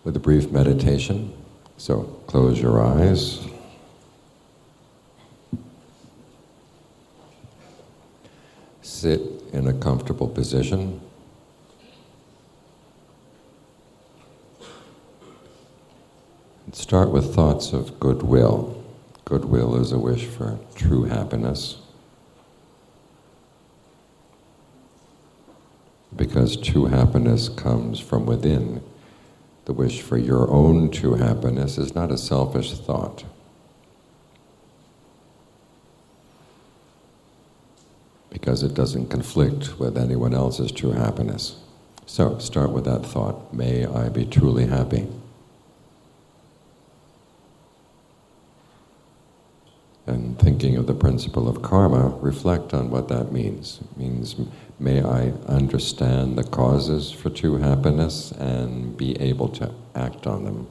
with a brief meditation. So close your eyes. Sit in a comfortable position. And start with thoughts of goodwill. Goodwill is a wish for true happiness. Because true happiness comes from within, the wish for your own true happiness is not a selfish thought. Because it doesn't conflict with anyone else's true happiness. So, start with that thought, may I be truly happy. And thinking of the principle of karma, reflect on what that means. It means, may I understand the causes for true happiness and be able to act on them.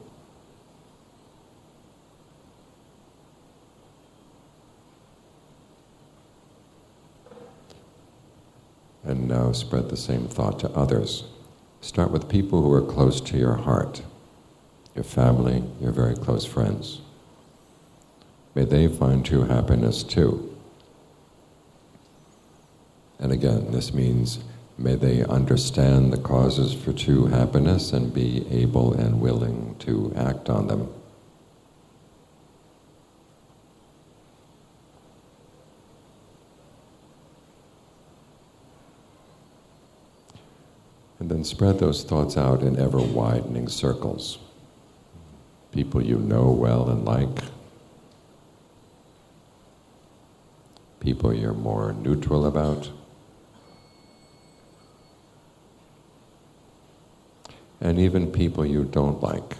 And now spread the same thought to others. Start with people who are close to your heart, your family, your very close friends. May they find true happiness too. And again, this means may they understand the causes for true happiness and be able and willing to act on them. And then spread those thoughts out in ever-widening circles. People you know well and like. People you're more neutral about. And even people you don't like.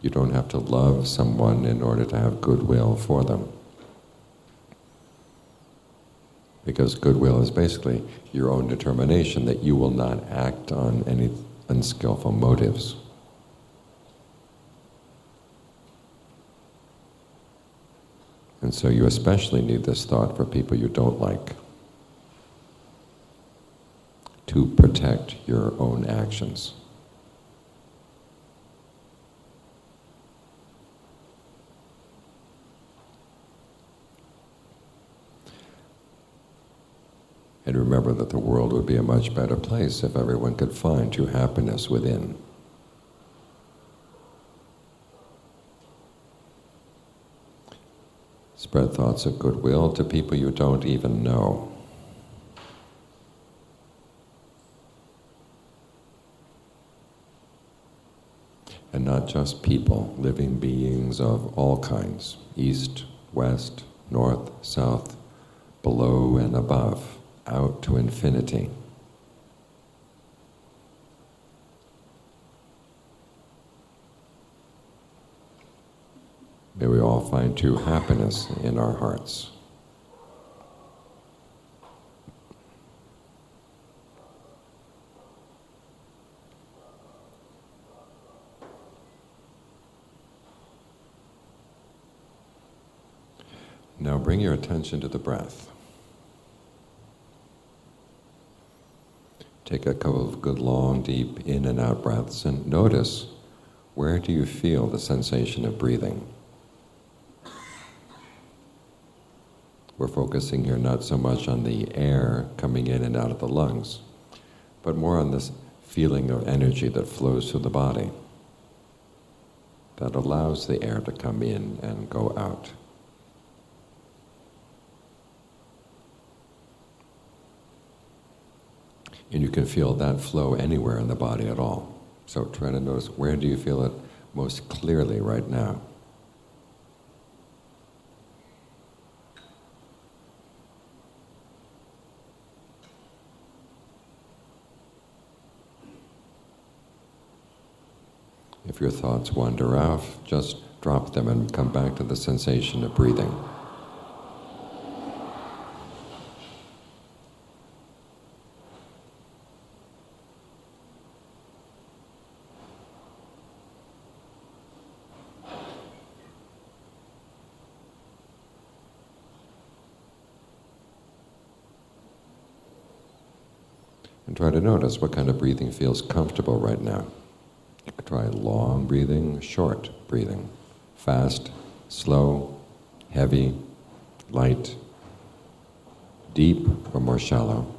You don't have to love someone in order to have goodwill for them. Because goodwill is basically your own determination that you will not act on any unskillful motives. And so you especially need this thought for people you don't like, to protect your own actions. And remember that the world would be a much better place if everyone could find true happiness within. Spread thoughts of goodwill to people you don't even know. And not just people, living beings of all kinds, east, west, north, south, below and above, out to infinity. May we all find true happiness in our hearts. Now bring your attention to the breath. Take a couple of good long, deep in and out breaths and notice, where do you feel the sensation of breathing? We're focusing here not so much on the air coming in and out of the lungs, but more on this feeling of energy that flows through the body, that allows the air to come in and go out. And you can feel that flow anywhere in the body at all. So try to notice, where do you feel it most clearly right now? If your thoughts wander off, just drop them and come back to the sensation of breathing. And try to notice what kind of breathing feels comfortable right now. Try long breathing, short breathing, fast, slow, heavy, light, deep or more shallow.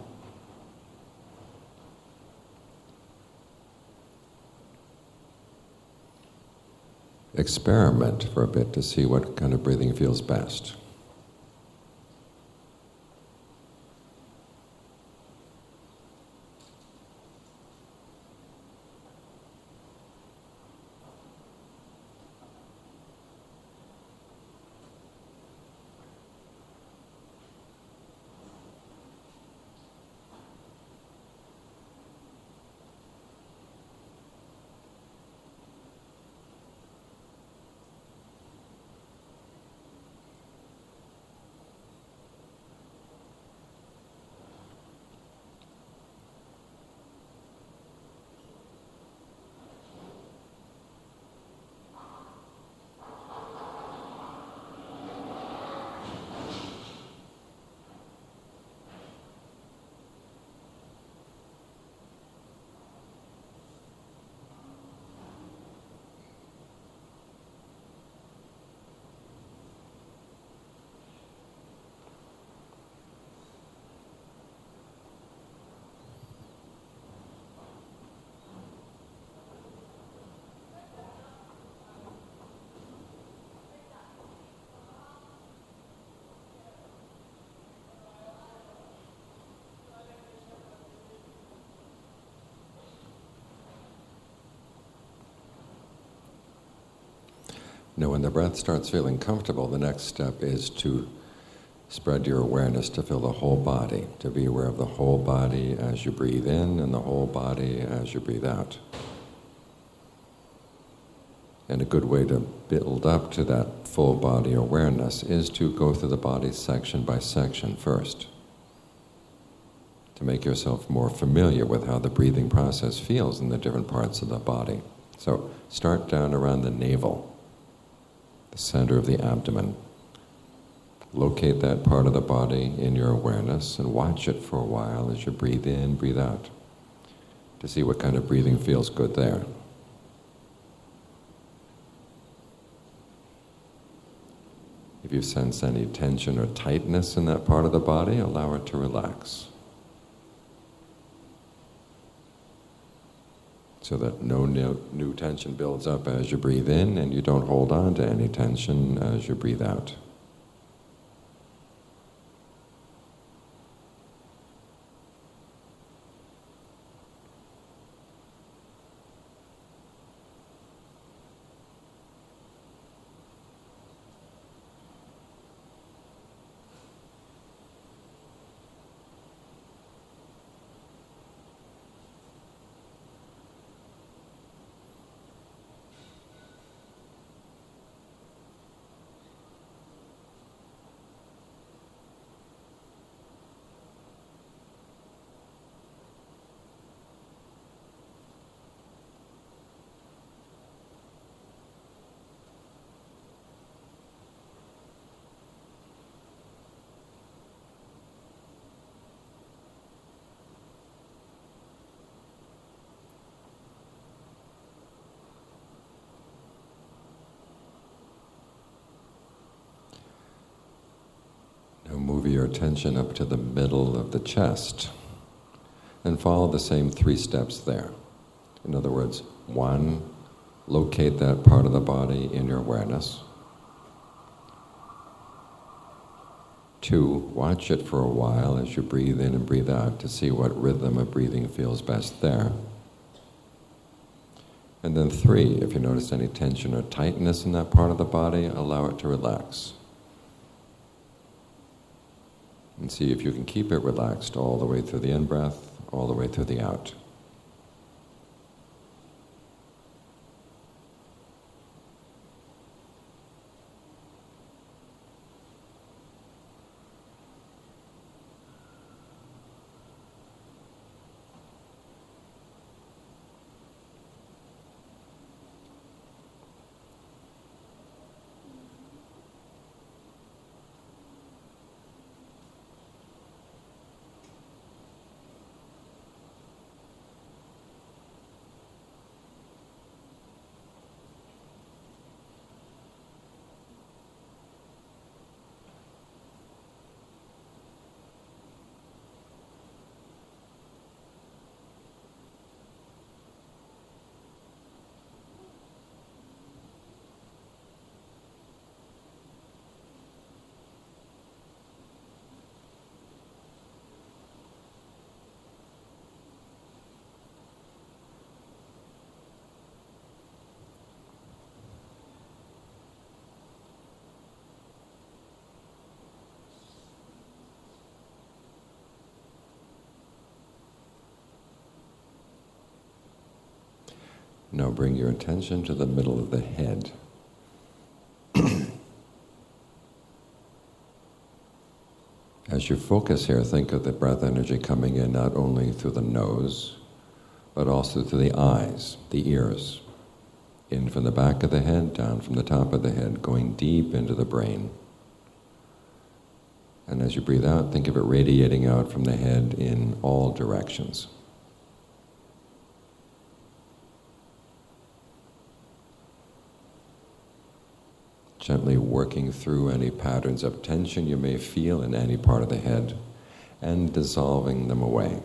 Experiment for a bit to see what kind of breathing feels best. Now, when the breath starts feeling comfortable, the next step is to spread your awareness to fill the whole body, to be aware of the whole body as you breathe in and the whole body as you breathe out. And a good way to build up to that full body awareness is to go through the body section by section first, to make yourself more familiar with how the breathing process feels in the different parts of the body. So start down around the navel, the center of the abdomen. Locate that part of the body in your awareness and watch it for a while as you breathe in, breathe out, to see what kind of breathing feels good there. If you sense any tension or tightness in that part of the body, allow it to relax, so that no new tension builds up as you breathe in, and you don't hold on to any tension as you breathe out. Now move your attention up to the middle of the chest and follow the same 3 steps there. In other words, 1, locate that part of the body in your awareness. 2, watch it for a while as you breathe in and breathe out to see what rhythm of breathing feels best there. And then 3, if you notice any tension or tightness in that part of the body, allow it to relax. And see if you can keep it relaxed all the way through the in-breath, all the way through the out. Now bring your attention to the middle of the head. As you focus here, think of the breath energy coming in not only through the nose, but also through the eyes, the ears. In from the back of the head, down from the top of the head, going deep into the brain. And as you breathe out, think of it radiating out from the head in all directions. Gently working through any patterns of tension you may feel in any part of the head and dissolving them away.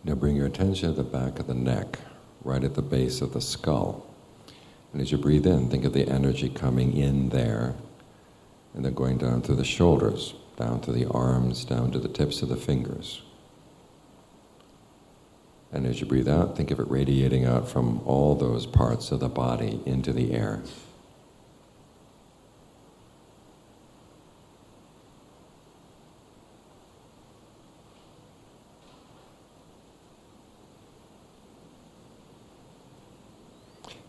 Now bring your attention to the back of the neck, right at the base of the skull. And as you breathe in, think of the energy coming in there, and then going down through the shoulders, down to the arms, down to the tips of the fingers. And as you breathe out, think of it radiating out from all those parts of the body into the air.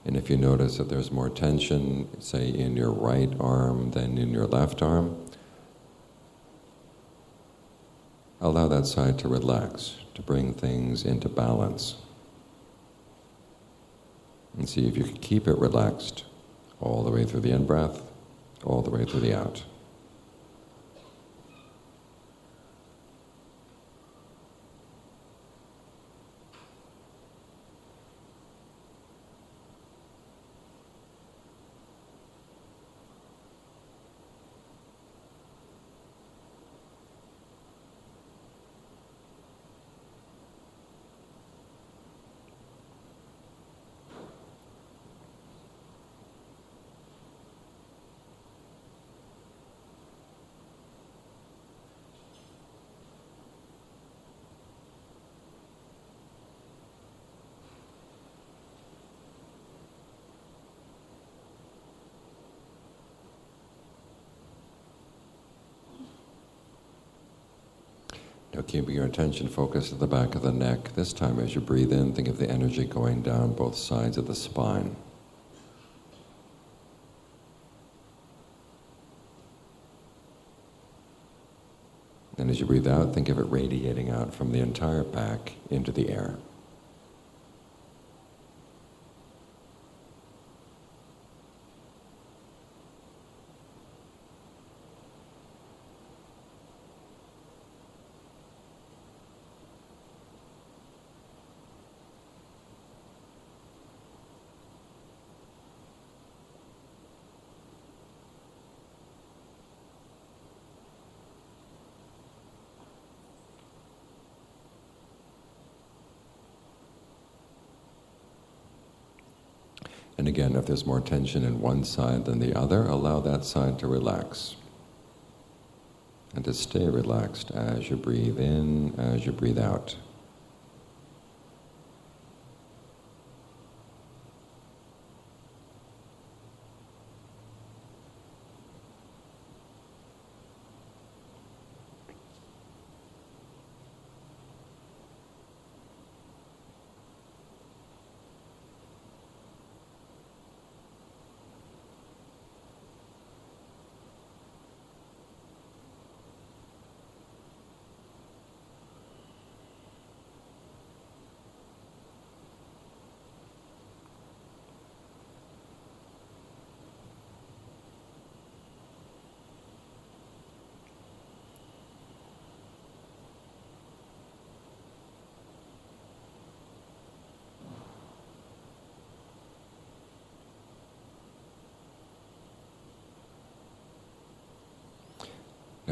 And if you notice that there's more tension, say in your right arm than in your left arm, allow that side to relax, to bring things into balance. And see if you can keep it relaxed all the way through the in-breath, all the way through the out. Now keeping your attention focused at the back of the neck. This time as you breathe in, think of the energy going down both sides of the spine. And as you breathe out, think of it radiating out from the entire back into the air. And again, if there's more tension in one side than the other, allow that side to relax. And to stay relaxed as you breathe in, as you breathe out.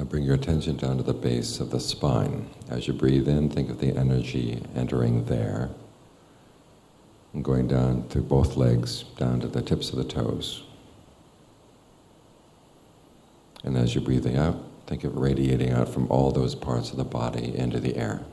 Now bring your attention down to the base of the spine. As you breathe in, think of the energy entering there and going down through both legs, down to the tips of the toes. And as you're breathing out, think of radiating out from all those parts of the body into the air.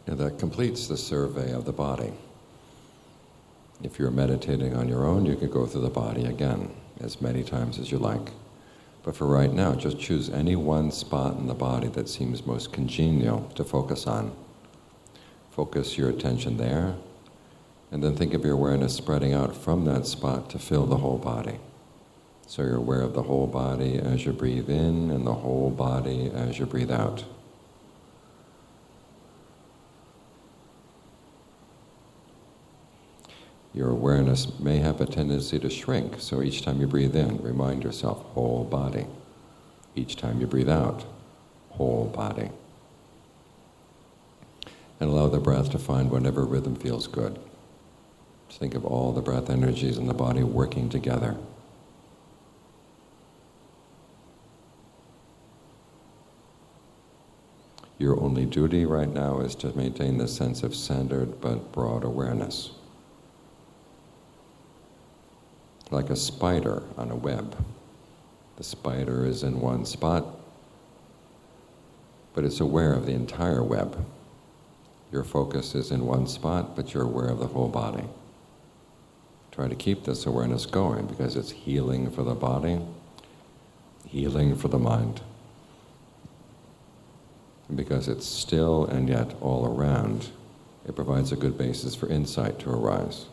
Now that completes the survey of the body. If you're meditating on your own, you can go through the body again, as many times as you like. But for right now, just choose any one spot in the body that seems most congenial to focus on. Focus your attention there, and then think of your awareness spreading out from that spot to fill the whole body. So you're aware of the whole body as you breathe in, and the whole body as you breathe out. Your awareness may have a tendency to shrink, so each time you breathe in, remind yourself, whole body. Each time you breathe out, whole body. And allow the breath to find whatever rhythm feels good. Just think of all the breath energies in the body working together. Your only duty right now is to maintain this sense of centered but broad awareness. Like a spider on a web. The spider is in one spot, but it's aware of the entire web. Your focus is in one spot, but you're aware of the whole body. Try to keep this awareness going because it's healing for the body, healing for the mind. And because it's still and yet all around, it provides a good basis for insight to arise.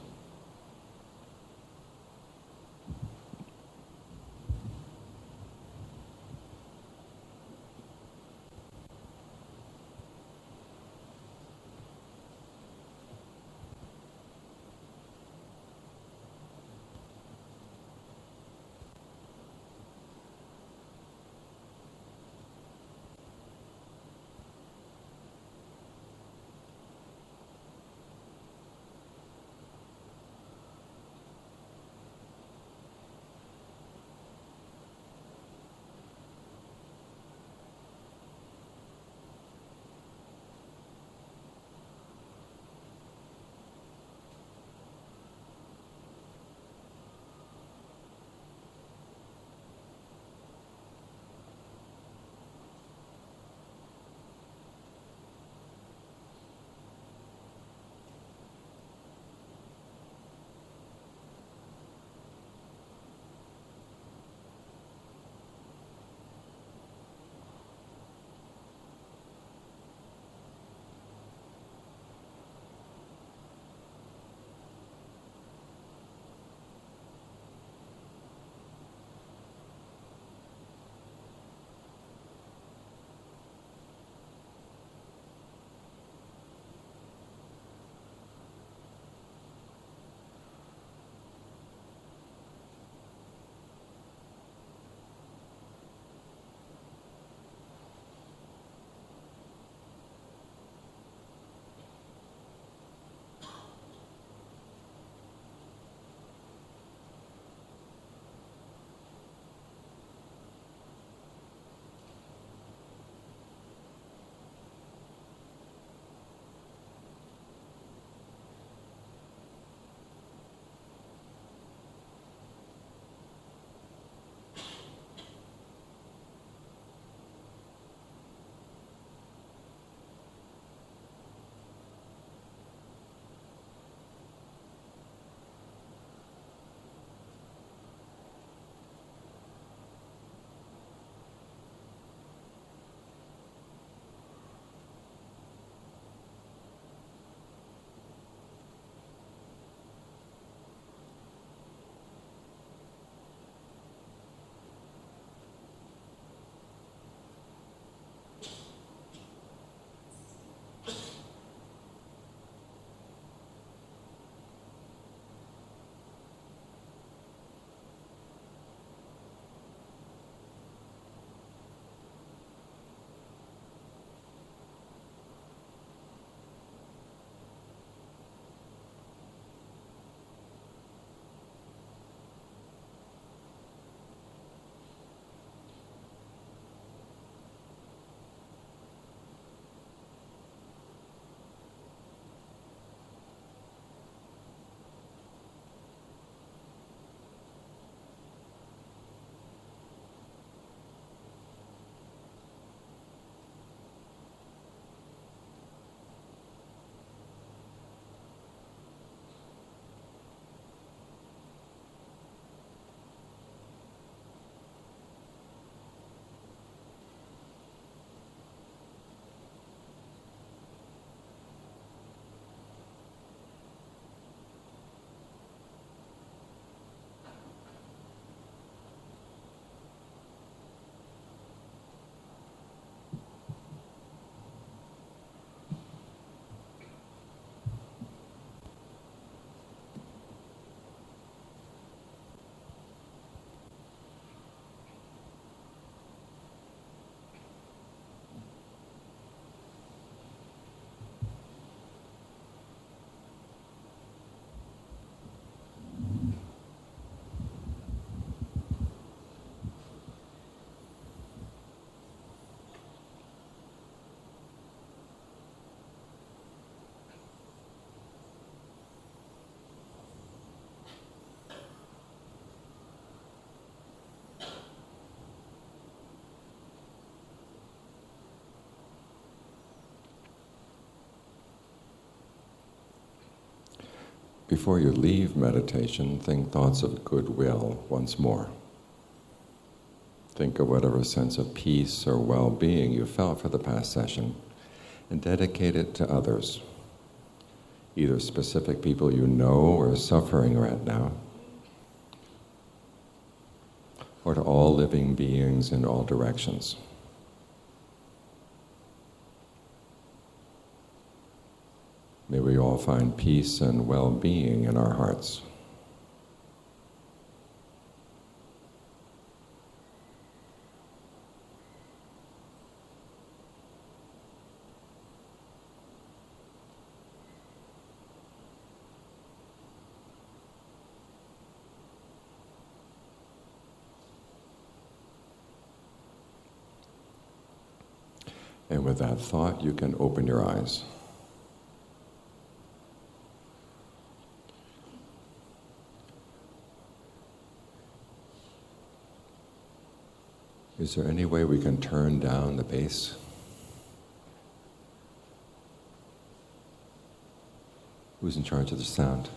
before you leave meditation, think thoughts of goodwill once more. Think of whatever sense of peace or well-being you felt for the past session and dedicate it to others, either specific people you know or are suffering right now, or to all living beings in all directions. May we all find peace and well-being in our hearts. And with that thought, you can open your eyes. Is there any way we can turn down the bass? Who's in charge of the sound?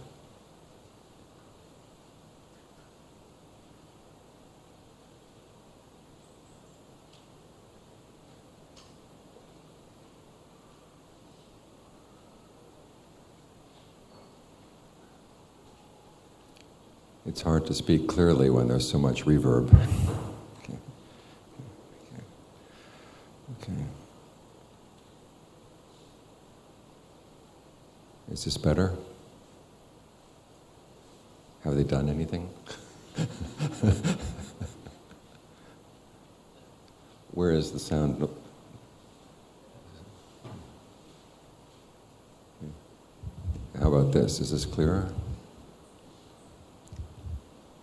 It's hard to speak clearly when there's so much reverb. Okay. Is this better? Have they done anything? Where is the sound? How about this? Is this clearer?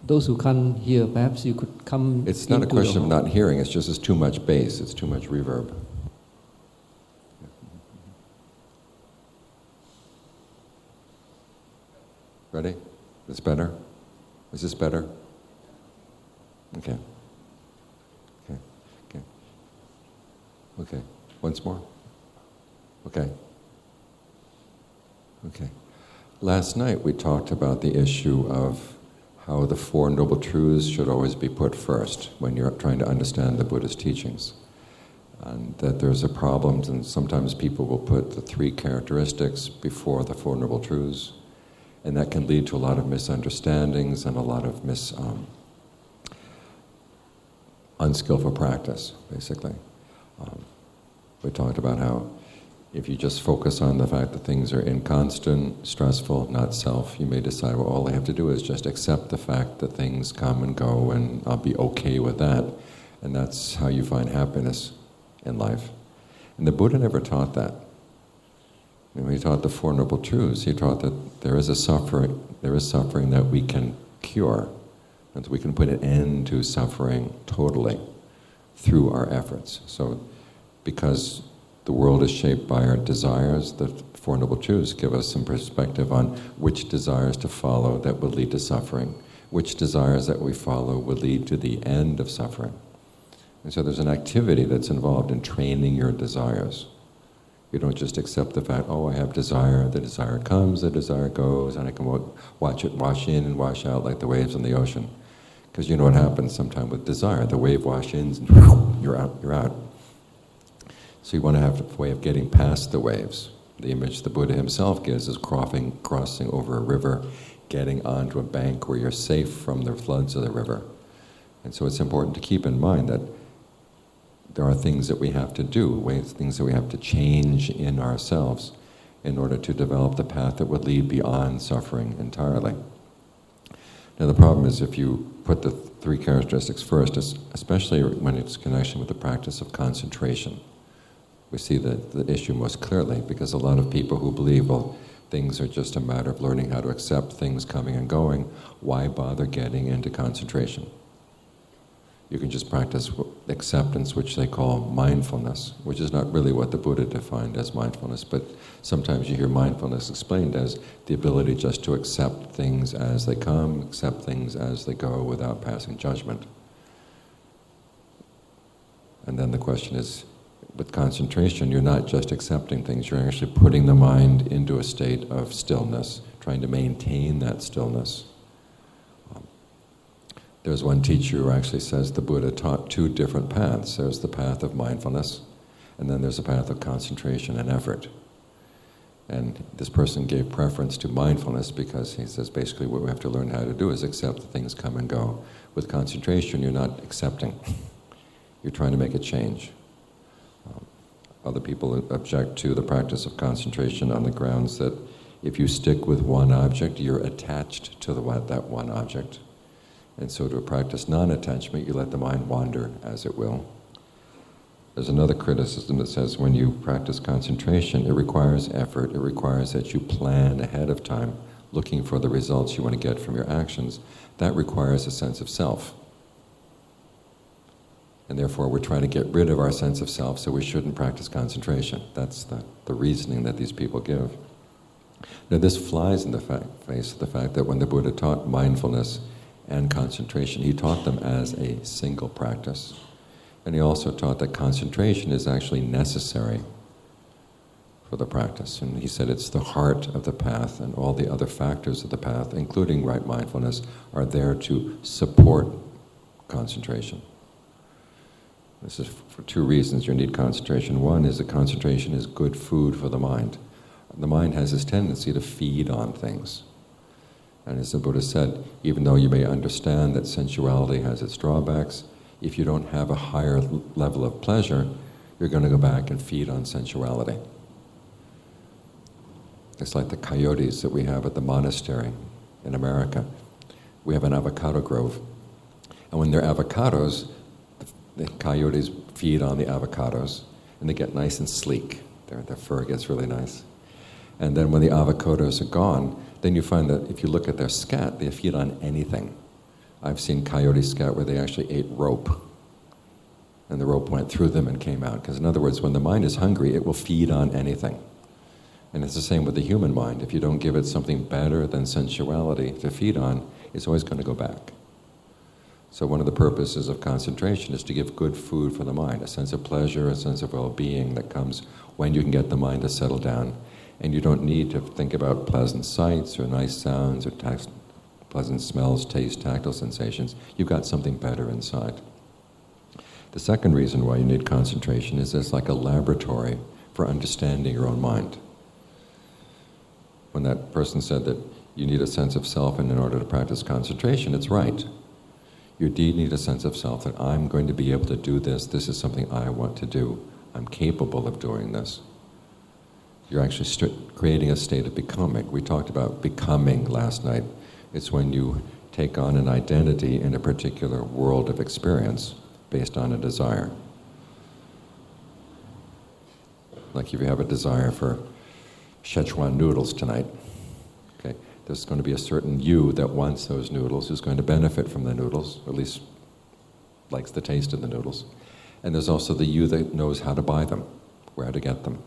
Those who can't hear, perhaps you could come. It's not a question of not hearing, it's just it's too much bass, it's too much reverb. Ready? This better? Is this better? Okay. Okay. Okay. Okay. Once more? Okay. Okay. Last night we talked about the issue of how the Four Noble Truths should always be put first when you're trying to understand the Buddha's teachings. And that there's a problem, and sometimes people will put the three characteristics before the Four Noble Truths, and that can lead to a lot of misunderstandings and a lot of unskillful practice, basically. We talked about how if you just focus on the fact that things are inconstant, stressful, not self, you may decide, well, all I have to do is just accept the fact that things come and go and I'll be okay with that. And that's how you find happiness in life. And the Buddha never taught that. When he taught the Four Noble Truths, he taught that there is suffering that we can cure. And we can put an end to suffering totally through our efforts. So because the world is shaped by our desires, the Four Noble Truths give us some perspective on which desires to follow that would lead to suffering, which desires that we follow would lead to the end of suffering. And so there's an activity that's involved in training your desires. You don't just accept the fact, oh, I have desire, the desire comes, the desire goes, and I can watch it wash in and wash out like the waves in the ocean. Because you know what happens sometimes with desire, the wave washes in, and you're out. So you want to have a way of getting past the waves. The image the Buddha himself gives is crossing over a river, getting onto a bank where you're safe from the floods of the river. And so it's important to keep in mind that there are things that we have to do, things that we have to change in ourselves in order to develop the path that would lead beyond suffering entirely. Now the problem is if you put the three characteristics first, especially when it's in connection with the practice of concentration, we see the issue most clearly, because a lot of people who believe, well, things are just a matter of learning how to accept things coming and going, why bother getting into concentration? You can just practice acceptance, which they call mindfulness, which is not really what the Buddha defined as mindfulness, but sometimes you hear mindfulness explained as the ability just to accept things as they come, accept things as they go without passing judgment. And then the question is, with concentration, you're not just accepting things, you're actually putting the mind into a state of stillness, trying to maintain that stillness. There's one teacher who actually says the Buddha taught two different paths. There's the path of mindfulness, and then there's the path of concentration and effort. And this person gave preference to mindfulness because he says basically what we have to learn how to do is accept that things come and go. With concentration, you're not accepting. You're trying to make a change. Other people object to the practice of concentration on the grounds that if you stick with one object, you're attached to that one object. And so to practice non-attachment, you let the mind wander as it will. There's another criticism that says when you practice concentration, it requires effort. It requires that you plan ahead of time, looking for the results you want to get from your actions. That requires a sense of self. And therefore, we're trying to get rid of our sense of self, so we shouldn't practice concentration. That's the reasoning that these people give. Now, this flies in the face of the fact that when the Buddha taught mindfulness and concentration, he taught them as a single practice. And he also taught that concentration is actually necessary for the practice. And he said it's the heart of the path, and all the other factors of the path, including right mindfulness, are there to support concentration. This is for two reasons you need concentration. One is that concentration is good food for the mind. The mind has this tendency to feed on things. And as the Buddha said, even though you may understand that sensuality has its drawbacks, if you don't have a higher level of pleasure, you're going to go back and feed on sensuality. It's like the coyotes that we have at the monastery in America. We have an avocado grove. And when they're avocados, the coyotes feed on the avocados, and they get nice and sleek. Their fur gets really nice. And then when the avocados are gone, then you find that if you look at their scat, they feed on anything. I've seen coyote scat where they actually ate rope, and the rope went through them and came out. Because in other words, when the mind is hungry, it will feed on anything. And it's the same with the human mind. If you don't give it something better than sensuality to feed on, it's always going to go back. So one of the purposes of concentration is to give good food for the mind, a sense of pleasure, a sense of well-being that comes when you can get the mind to settle down. And you don't need to think about pleasant sights or nice sounds or pleasant smells, taste, tactile sensations. You've got something better inside. The second reason why you need concentration is it's like a laboratory for understanding your own mind. When that person said that you need a sense of self in order to practice concentration, it's right. You indeed need a sense of self that I'm going to be able to do this. This is something I want to do. I'm capable of doing this. You're actually creating a state of becoming. We talked about becoming last night. It's when you take on an identity in a particular world of experience based on a desire. Like if you have a desire for Szechuan noodles tonight, okay, there's going to be a certain you that wants those noodles, who's going to benefit from the noodles, or at least likes the taste of the noodles. And there's also the you that knows how to buy them, where to get them.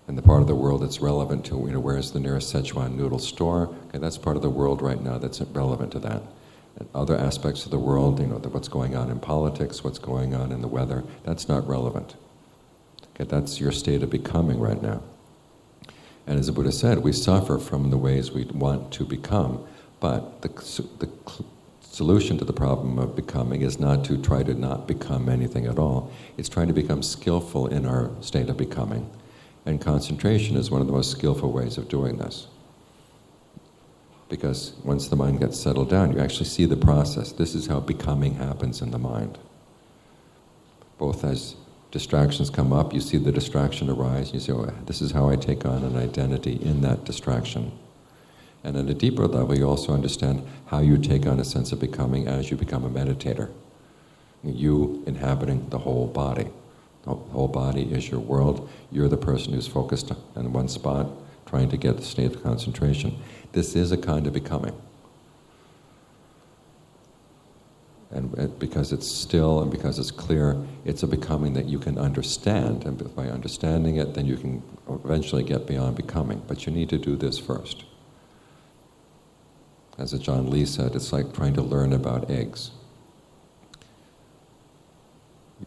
And the part of the world that's relevant to, where's the nearest Szechuan noodle store? Okay, that's part of the world right now that's relevant to that. And other aspects of the world, what's going on in politics, what's going on in the weather, that's not relevant. Okay, that's your state of becoming right now. And as the Buddha said, we suffer from the ways we want to become, but the solution to the problem of becoming is not to try to not become anything at all. It's trying to become skillful in our state of becoming. And concentration is one of the most skillful ways of doing this. Because once the mind gets settled down, you actually see the process. This is how becoming happens in the mind. Both as distractions come up, you see the distraction arise, you say, oh, this is how I take on an identity in that distraction. And at a deeper level, you also understand how you take on a sense of becoming as you become a meditator. You inhabiting the whole body. The whole body is your world. You're the person who's focused in one spot, trying to get the state of concentration. This is a kind of becoming. And because it's still and because it's clear, it's a becoming that you can understand. And by understanding it, then you can eventually get beyond becoming. But you need to do this first. As Ajahn Lee said, it's like trying to learn about eggs.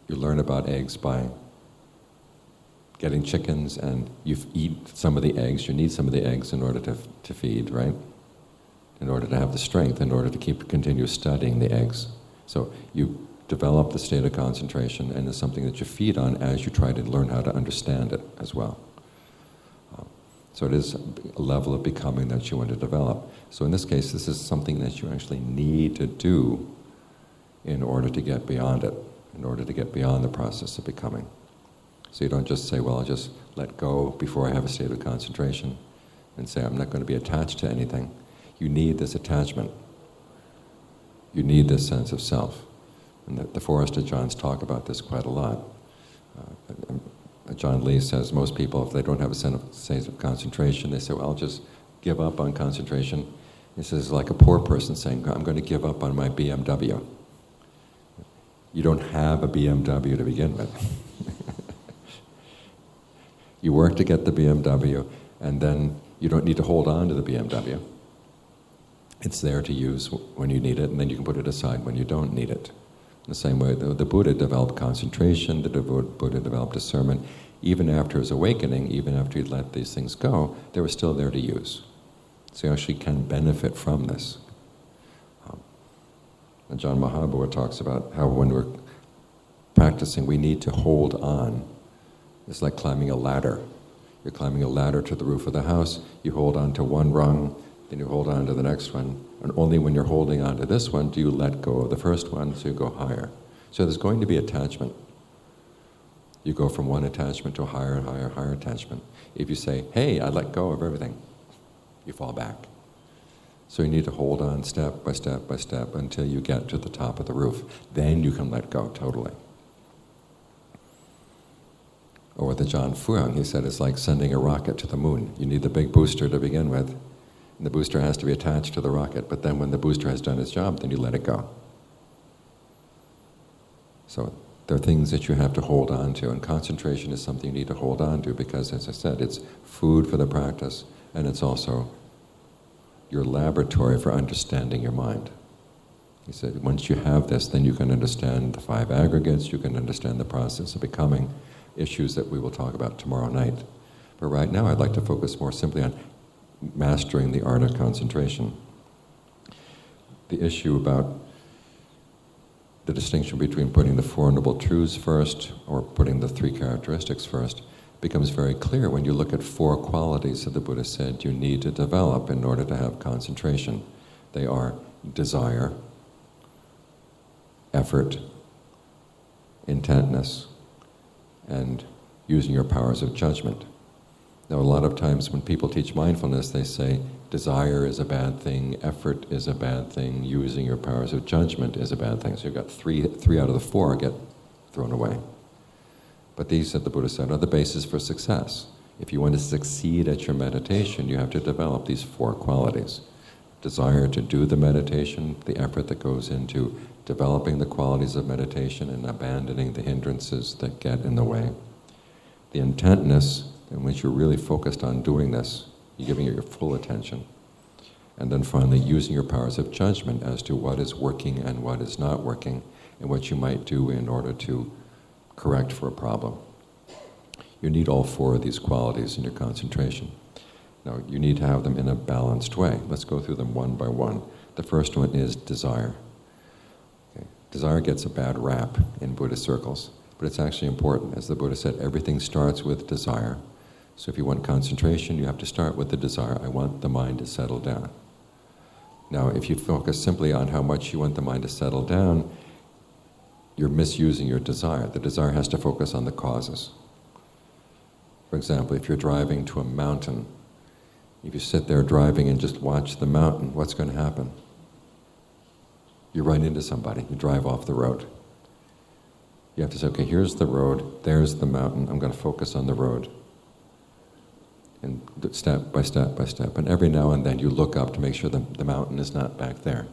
You learn about eggs by getting chickens and you eat some of the eggs, you need some of the eggs in order to feed, right? In order to have the strength, in order to continue studying the eggs. So you develop the state of concentration, and it's something that you feed on as you try to learn how to understand it as well. So it is a level of becoming that you want to develop. So in this case, this is something that you actually need to do in order to get beyond it, in order to get beyond the process of becoming. So you don't just say, well, I'll just let go before I have a state of concentration and say, I'm not going to be attached to anything. You need this attachment. You need this sense of self. And the Forest Ajahns talk about this quite a lot. Ajahn Lee says most people, if they don't have a sense of concentration, they say, well, I'll just give up on concentration. He says, it's like a poor person saying, I'm going to give up on my BMW. You don't have a BMW to begin with. You work to get the BMW, and then you don't need to hold on to the BMW. It's there to use when you need it, and then you can put it aside when you don't need it. In the same way, the Buddha developed concentration, the Buddha developed discernment. Even after his awakening, even after he'd let these things go, they were still there to use. So you actually can benefit from this. Ajahn Mahabua talks about how when we're practicing, we need to hold on. It's like climbing a ladder. You're climbing a ladder to the roof of the house, you hold on to one rung, then you hold on to the next one, and only when you're holding on to this one do you let go of the first one, so you go higher. So there's going to be attachment. You go from one attachment to a higher and higher, higher attachment. If you say, hey, I let go of everything, you fall back. So you need to hold on step by step by step until you get to the top of the roof. Then you can let go totally. Or with Ajahn Fuang, he said it's like sending a rocket to the moon. You need the big booster to begin with, and the booster has to be attached to the rocket, but then when the booster has done its job, then you let it go. So there are things that you have to hold on to, and concentration is something you need to hold on to because, as I said, it's food for the practice, and it's also your laboratory for understanding your mind. He said, once you have this, then you can understand the 5 aggregates, you can understand the process of becoming, issues that we will talk about tomorrow night. But right now I'd like to focus more simply on mastering the art of concentration. The issue about the distinction between putting the 4 Noble Truths first or putting the 3 characteristics first becomes very clear when you look at 4 qualities that the Buddha said you need to develop in order to have concentration. They are desire, effort, intentness, and using your powers of judgment. Now, a lot of times when people teach mindfulness, they say desire is a bad thing, effort is a bad thing, using your powers of judgment is a bad thing. So you've got three out of the 4 get thrown away. But these, that the Buddha said, are the basis for success. If you want to succeed at your meditation, you have to develop these 4 qualities. Desire to do the meditation, the effort that goes into developing the qualities of meditation and abandoning the hindrances that get in the way. The intentness, in which you're really focused on doing this, you're giving it your full attention. And then finally, using your powers of judgment as to what is working and what is not working, and what you might do in order to correct for a problem. You need all 4 of these qualities in your concentration. Now, you need to have them in a balanced way. Let's go through them one by one. The first one is desire. Okay. Desire gets a bad rap in Buddhist circles, but it's actually important. As the Buddha said, everything starts with desire. So if you want concentration, you have to start with the desire. I want the mind to settle down. Now, if you focus simply on how much you want the mind to settle down, you're misusing your desire. The desire has to focus on the causes. For example, if you're driving to a mountain, if you sit there driving and just watch the mountain, what's going to happen? You run into somebody, you drive off the road. You have to say, okay, here's the road, there's the mountain, I'm going to focus on the road. And step by step by step. And every now and then you look up to make sure the mountain is not back there.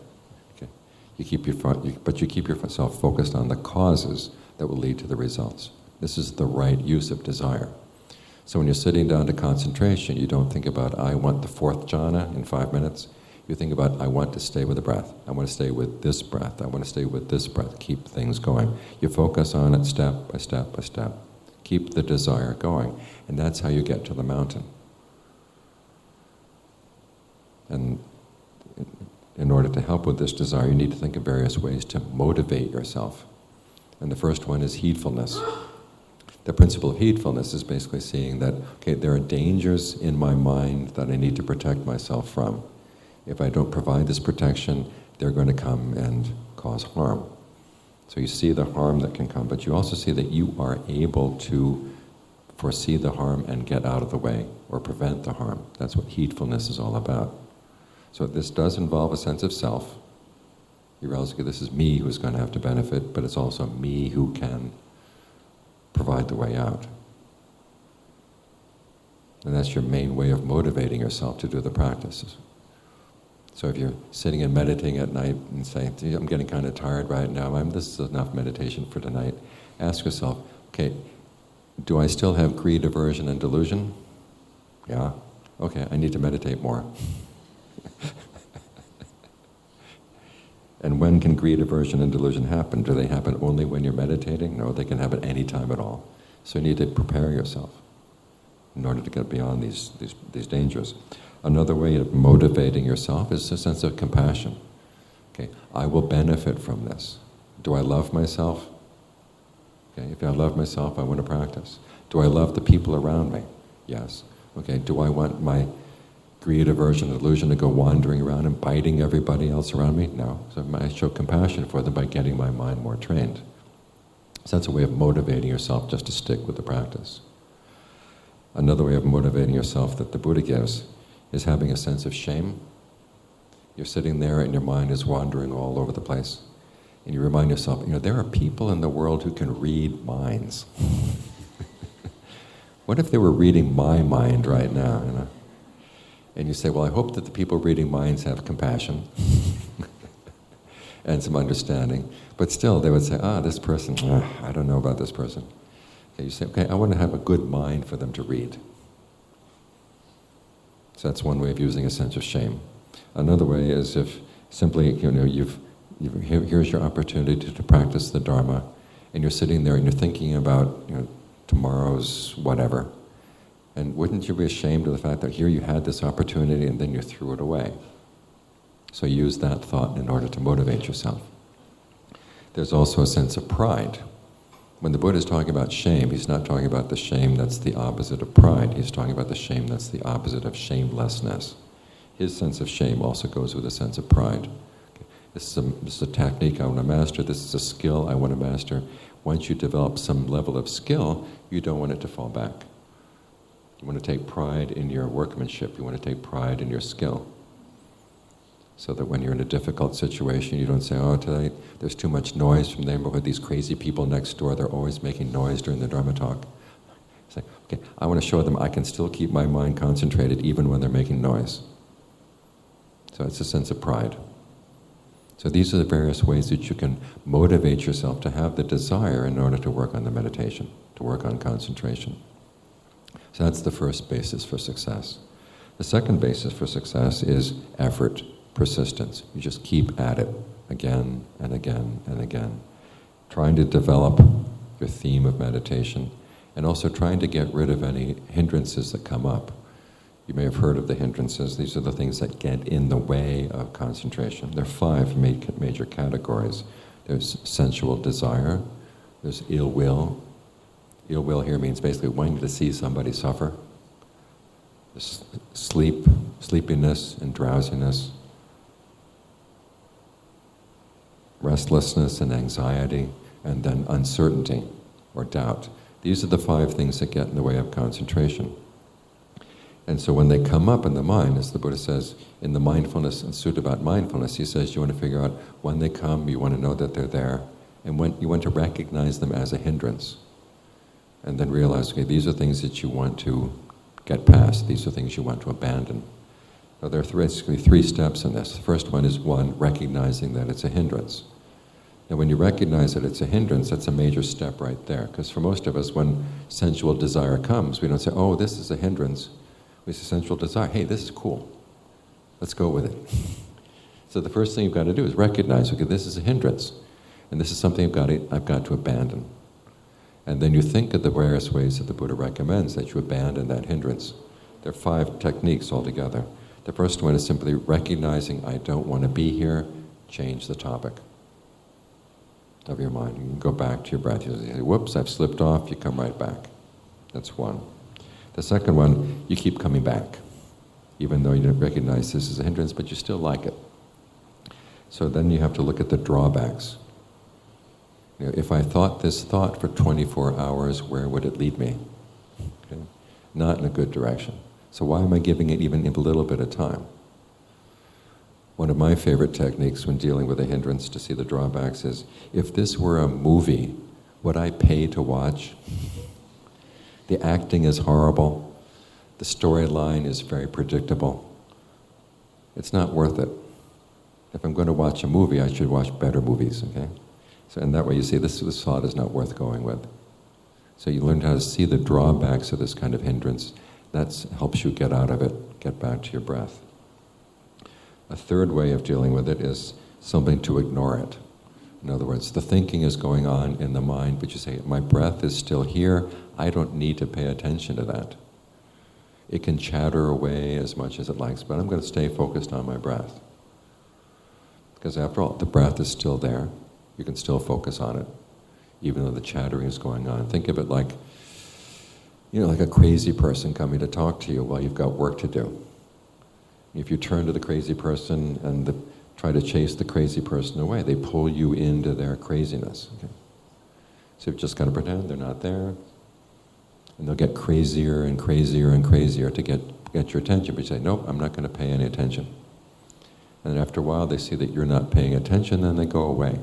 Okay. You keep yourself focused on the causes that will lead to the results. This is the right use of desire. So when you're sitting down to concentration, you don't think about, I want the 4th jhana in 5 minutes. You think about, I want to stay with the breath. I want to stay with this breath. I want to stay with this breath. Keep things going. You focus on it step by step by step. Keep the desire going. And that's how you get to the mountain. And in order to help with this desire, you need to think of various ways to motivate yourself. And the first one is heedfulness. The principle of heedfulness is basically seeing that, okay, there are dangers in my mind that I need to protect myself from. If I don't provide this protection, they're going to come and cause harm. So you see the harm that can come, but you also see that you are able to foresee the harm and get out of the way, or prevent the harm. That's what heedfulness is all about. So this does involve a sense of self. You realize, okay, this is me who's going to have to benefit, but it's also me who can provide the way out. And that's your main way of motivating yourself to do the practices. So if you're sitting and meditating at night and saying, I'm getting kind of tired right now, this is enough meditation for tonight, ask yourself, okay, do I still have greed, aversion, and delusion? Yeah? Okay, I need to meditate more. And when can greed, aversion, and delusion happen? Do they happen only when you're meditating? No, they can happen any time at all. So you need to prepare yourself in order to get beyond these dangers. Another way of motivating yourself is a sense of compassion. Okay, I will benefit from this. Do I love myself? Okay, if I love myself, I want to practice. Do I love the people around me? Yes. Okay, do I want my greed, aversion, and delusion to go wandering around and biting everybody else around me? No. So I show compassion for them by getting my mind more trained. So that's a way of motivating yourself just to stick with the practice. Another way of motivating yourself that the Buddha gives is having a sense of shame. You're sitting there and your mind is wandering all over the place. And you remind yourself, there are people in the world who can read minds. What if they were reading my mind right now? And you say, well, I hope that the people reading minds have compassion and some understanding. But still, they would say, this person, I don't know about this person. Okay, you say, okay, I want to have a good mind for them to read. So that's one way of using a sense of shame. Another way is if simply, here's your opportunity to practice the Dharma, and you're sitting there and you're thinking about, tomorrow's whatever. And wouldn't you be ashamed of the fact that here you had this opportunity and then you threw it away? So use that thought in order to motivate yourself. There's also a sense of pride. When the Buddha is talking about shame, he's not talking about the shame that's the opposite of pride. He's talking about the shame that's the opposite of shamelessness. His sense of shame also goes with a sense of pride. Okay. This is a technique I want to master. This is a skill I want to master. Once you develop some level of skill, you don't want it to fall back. You want to take pride in your workmanship. You want to take pride in your skill. So that when you're in a difficult situation, you don't say, today there's too much noise from the neighborhood. These crazy people next door, they're always making noise during the Dharma talk. It's like, okay, I want to show them I can still keep my mind concentrated even when they're making noise. So it's a sense of pride. So these are the various ways that you can motivate yourself to have the desire in order to work on the meditation, to work on concentration. So that's the first basis for success. The second basis for success is effort, persistence. You just keep at it again and again and again, trying to develop your theme of meditation and also trying to get rid of any hindrances that come up. You may have heard of the hindrances. These are the things that get in the way of concentration. There are 5 major categories. There's sensual desire, there's ill will. Ill will here means basically wanting to see somebody suffer. There's sleepiness and drowsiness, restlessness and anxiety, and then uncertainty or doubt. These are the 5 things that get in the way of concentration. And so when they come up in the mind, as the Buddha says in the mindfulness and sutta about mindfulness, he says you want to figure out when they come, you want to know that they're there, and when you want to recognize them as a hindrance. And then realize, okay, these are things that you want to get past, these are things you want to abandon. Now there are basically 3 steps in this. The first one is recognizing that it's a hindrance. Now when you recognize that it's a hindrance, that's a major step right there. Because for most of us, when sensual desire comes, we don't say, this is a hindrance. We say sensual desire, hey, this is cool. Let's go with it. So the first thing you've got to do is recognize, okay, this is a hindrance. And this is something I've got to abandon. And then you think of the various ways that the Buddha recommends that you abandon that hindrance. There are 5 techniques altogether. The first one is simply recognizing, I don't want to be here, change the topic of your mind. You can go back to your breath. You say, whoops, I've slipped off, you come right back. That's one. The second one, you keep coming back, even though you don't recognize this as a hindrance, but you still like it. So then you have to look at the drawbacks. You know, if I thought this thought for 24 hours, where would it lead me? Okay? Not in a good direction. So why am I giving it even a little bit of time? One of my favorite techniques when dealing with a hindrance to see the drawbacks is, if this were a movie, would I pay to watch? The acting is horrible. The storyline is very predictable. It's not worth it. If I'm going to watch a movie, I should watch better movies, okay? So in that way you see this thought is not worth going with. So you learn how to see the drawbacks of this kind of hindrance. That helps you get out of it, get back to your breath. A third way of dealing with it is something to ignore it. In other words, the thinking is going on in the mind, but you say, my breath is still here, I don't need to pay attention to that. It can chatter away as much as it likes, but I'm going to stay focused on my breath. Because after all, the breath is still there. You can still focus on it, even though the chattering is going on. Think of it like, like a crazy person coming to talk to you while you've got work to do. If you turn to the crazy person and try to chase the crazy person away, they pull you into their craziness. Okay? So you've just got to pretend they're not there, and they'll get crazier and crazier and crazier to get your attention. But you say, nope, I'm not going to pay any attention. And after a while, they see that you're not paying attention, then they go away.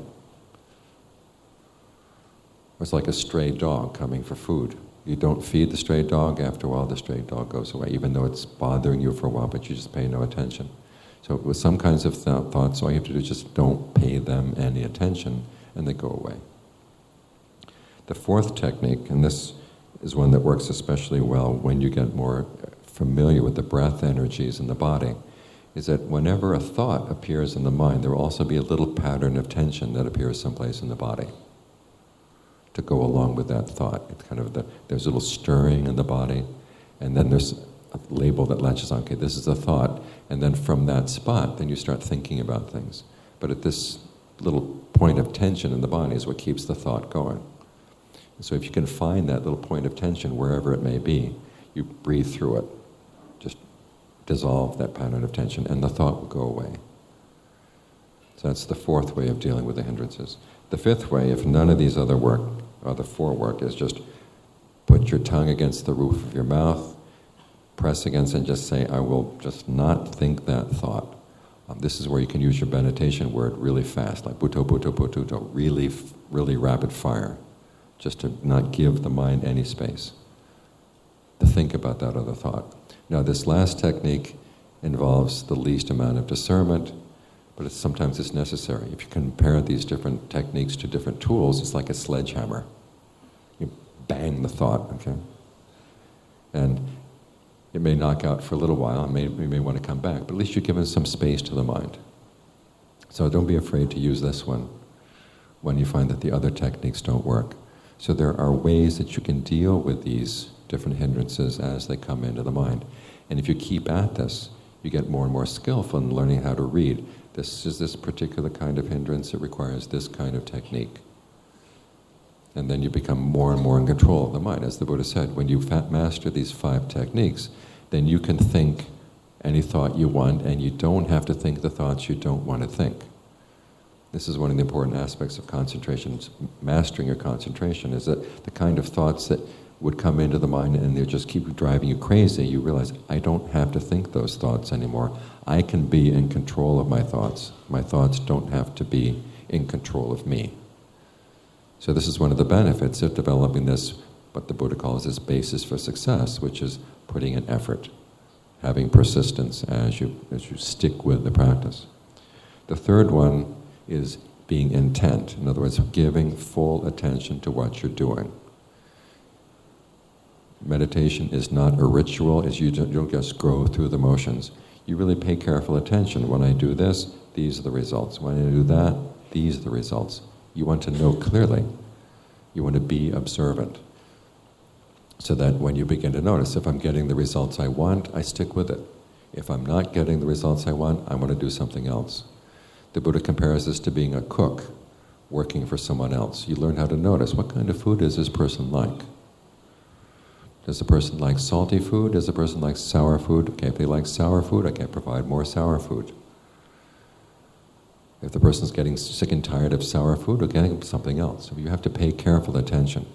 It's like a stray dog coming for food. You don't feed the stray dog, after a while the stray dog goes away, even though it's bothering you for a while, but you just pay no attention. So with some kinds of thoughts, all you have to do is just don't pay them any attention, and they go away. The fourth technique, and this is one that works especially well when you get more familiar with the breath energies in the body, is that whenever a thought appears in the mind, there will also be a little pattern of tension that appears someplace in the body to go along with that thought. It's kind of there's a little stirring in the body, and then there's a label that latches on, okay, this is a thought, and then from that spot, then you start thinking about things. But at this little point of tension in the body is what keeps the thought going. And so if you can find that little point of tension, wherever it may be, you breathe through it. Just dissolve that pattern of tension, and the thought will go away. So that's the fourth way of dealing with the hindrances. The fifth way, if none of these other four work, is just put your tongue against the roof of your mouth, press against it, and just say, I will just not think that thought. This is where you can use your meditation word really fast, like butto, butto, butto, really, really rapid fire, just to not give the mind any space to think about that other thought. Now, this last technique involves the least amount of discernment, but sometimes it's necessary. If you compare these different techniques to different tools, it's like a sledgehammer. You bang the thought, okay? And it may knock out for a little while, and you may want to come back, but at least you're given some space to the mind. So don't be afraid to use this one when you find that the other techniques don't work. So there are ways that you can deal with these different hindrances as they come into the mind. And if you keep at this, you get more and more skillful in learning how to read. This is this particular kind of hindrance, it requires this kind of technique. And then you become more and more in control of the mind. As the Buddha said, when you master these 5 techniques, then you can think any thought you want, and you don't have to think the thoughts you don't want to think. This is one of the important aspects of concentration. Mastering your concentration is that the kind of thoughts that would come into the mind and they just keep driving you crazy, you realize, I don't have to think those thoughts anymore. I can be in control of my thoughts. My thoughts don't have to be in control of me. So this is one of the benefits of developing this, what the Buddha calls this basis for success, which is putting in effort, having persistence as you stick with the practice. The third one is being intent. In other words, giving full attention to what you're doing. Meditation is not a ritual, you don't just go through the motions. You really pay careful attention. When I do this, these are the results. When I do that, these are the results. You want to know clearly. You want to be observant. So that when you begin to notice, if I'm getting the results I want, I stick with it. If I'm not getting the results I want to do something else. The Buddha compares this to being a cook working for someone else. You learn how to notice, what kind of food does this person like? Does the person like salty food? Does the person like sour food? Okay, if they like sour food, I can provide more sour food. If the person's getting sick and tired of sour food, okay, something else. You have to pay careful attention.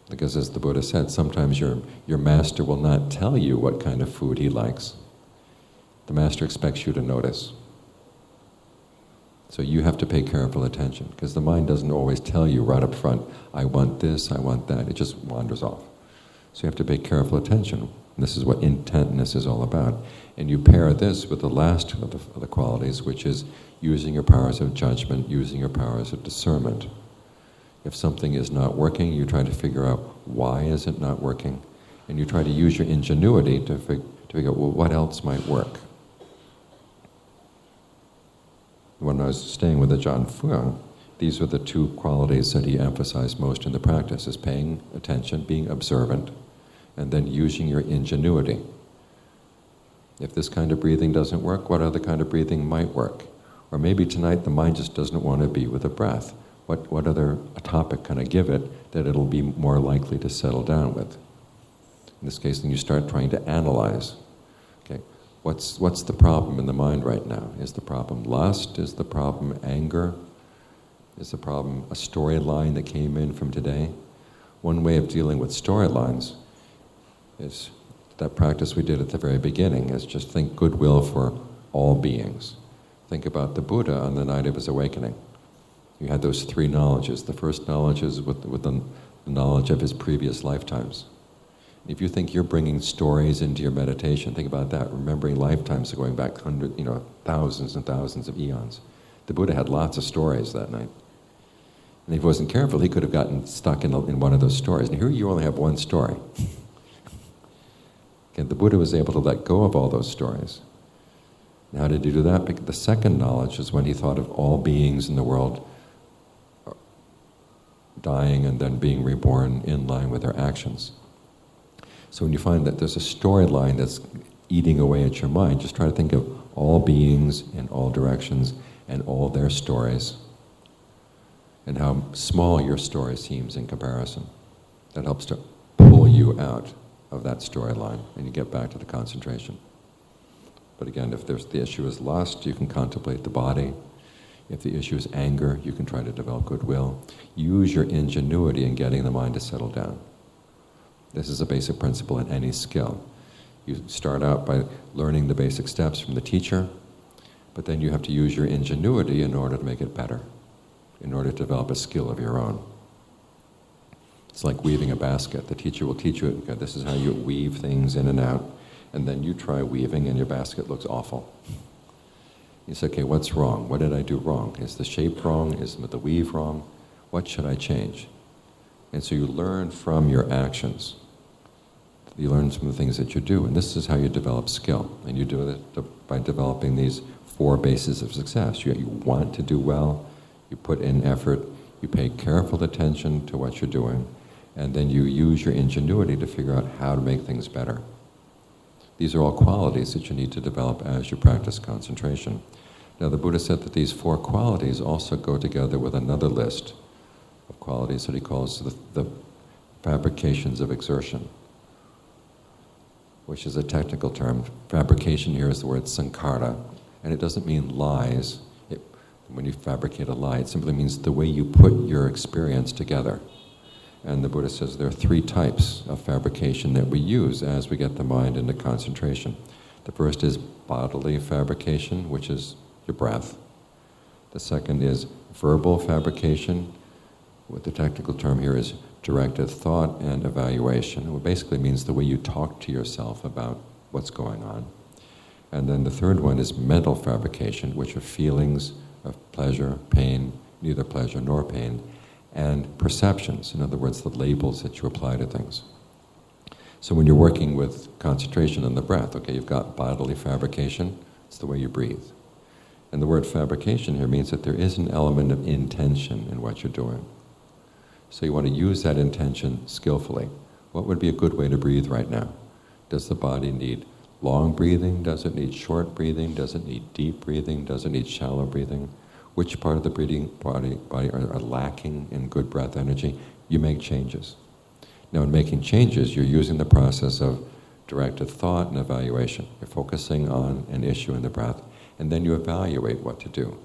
Because as the Buddha said, sometimes your master will not tell you what kind of food he likes. The master expects you to notice. So you have to pay careful attention, because the mind doesn't always tell you right up front, I want this, I want that. It just wanders off. So you have to pay careful attention. And this is what intentness is all about. And you pair this with the last of the qualities, which is using your powers of judgment, using your powers of discernment. If something is not working, you try to figure out why is it not working, and you try to use your ingenuity to figure out, well, what else might work. When I was staying with Ajahn Fuang, these were the two qualities that he emphasized most in the practice, is paying attention, being observant, and then using your ingenuity. If this kind of breathing doesn't work, what other kind of breathing might work? Or maybe tonight the mind just doesn't want to be with the breath. What other topic can I give it that it'll be more likely to settle down with? In this case, then you start trying to analyze. Okay, what's the problem in the mind right now? Is the problem lust? Is the problem anger? Is the problem a storyline that came in from today? One way of dealing with storylines is that practice we did at the very beginning, is just think goodwill for all beings. Think about the Buddha on the night of his awakening. You had those three knowledges. The first knowledge is with the knowledge of his previous lifetimes. If you think you're bringing stories into your meditation, think about that, remembering lifetimes going back thousands and thousands of eons. The Buddha had lots of stories that night. And if he wasn't careful, he could have gotten stuck in one of those stories. And here you only have one story. Okay, the Buddha was able to let go of all those stories. And how did he do that? Because the second knowledge is when he thought of all beings in the world dying and then being reborn in line with their actions. So when you find that there's a storyline that's eating away at your mind, just try to think of all beings in all directions and all their stories, and how small your story seems in comparison. That helps to pull you out of that storyline and you get back to the concentration. But again, if the issue is lust, you can contemplate the body. If the issue is anger, you can try to develop goodwill. Use your ingenuity in getting the mind to settle down. This is a basic principle in any skill. You start out by learning the basic steps from the teacher, but then you have to use your ingenuity in order to make it better, in order to develop a skill of your own. It's like weaving a basket. The teacher will teach you, okay, this is how you weave things in and out, and then you try weaving and your basket looks awful. You say, okay, what's wrong? What did I do wrong? Is the shape wrong? Is the weave wrong? What should I change? And so you learn from your actions. You learn from the things that you do, and this is how you develop skill. And you do it by developing these 4 bases of success. You want to do well, you put in effort, you pay careful attention to what you're doing, and then you use your ingenuity to figure out how to make things better. These are all qualities that you need to develop as you practice concentration. Now the Buddha said that these 4 qualities also go together with another list of qualities that he calls the fabrications of exertion, which is a technical term. Fabrication here is the word sankhara, and it doesn't mean lies. When you fabricate a lie, it simply means the way you put your experience together. And the Buddha says there are 3 types of fabrication that we use as we get the mind into concentration. The first is bodily fabrication, which is your breath. The second is verbal fabrication. What the technical term here is directed thought and evaluation. It basically means the way you talk to yourself about what's going on. And then the third one is mental fabrication, which are feelings of pleasure, pain, neither pleasure nor pain, and perceptions, in other words, the labels that you apply to things. So when you're working with concentration on the breath, okay, you've got bodily fabrication, it's the way you breathe. And the word fabrication here means that there is an element of intention in what you're doing. So you want to use that intention skillfully. What would be a good way to breathe right now? Does the body need long breathing? Does it need short breathing? Does it need deep breathing? Does it need shallow breathing? Which part of the breathing body are lacking in good breath energy? You make changes. Now in making changes, you're using the process of directed thought and evaluation. You're focusing on an issue in the breath, and then you evaluate what to do.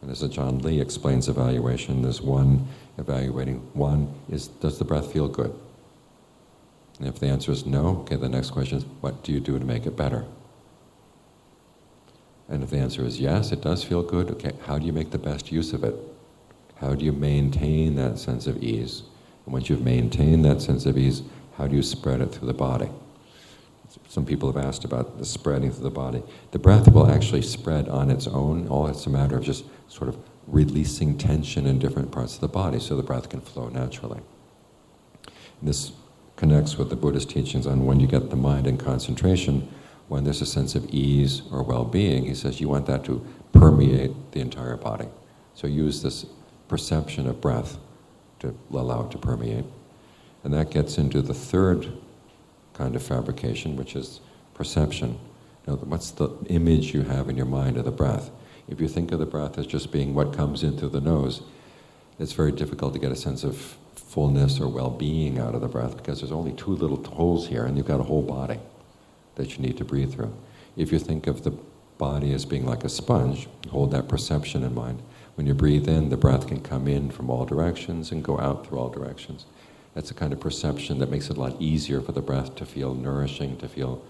And as Ajahn Lee explains evaluation, there's one evaluating. One is, does the breath feel good? And if the answer is no, okay, the next question is, what do you do to make it better? And if the answer is yes, it does feel good, okay, how do you make the best use of it? How do you maintain that sense of ease? And once you've maintained that sense of ease, how do you spread it through the body? Some people have asked about the spreading through the body. The breath will actually spread on its own. All it's a matter of just sort of releasing tension in different parts of the body so the breath can flow naturally. And this connects with the Buddhist teachings on when you get the mind in concentration, when there's a sense of ease or well-being, he says you want that to permeate the entire body. So use this perception of breath to allow it to permeate. And that gets into the third kind of fabrication, which is perception. Now, what's the image you have in your mind of the breath? If you think of the breath as just being what comes in through the nose, it's very difficult to get a sense of fullness or well-being out of the breath because there's only two little holes here and you've got a whole body that you need to breathe through. If you think of the body as being like a sponge, hold that perception in mind. When you breathe in, the breath can come in from all directions and go out through all directions. That's a kind of perception that makes it a lot easier for the breath to feel nourishing, to feel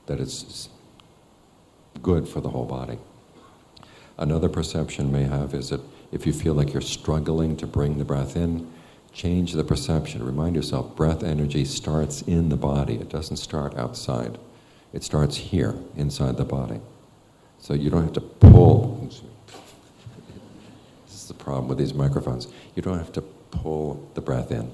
that it's good for the whole body. Another perception may have is that if you feel like you're struggling to bring the breath in, change the perception. Remind yourself, breath energy starts in the body. It doesn't start outside. It starts here, inside the body. So you don't have to pull. This is the problem with these microphones. You don't have to pull the breath in.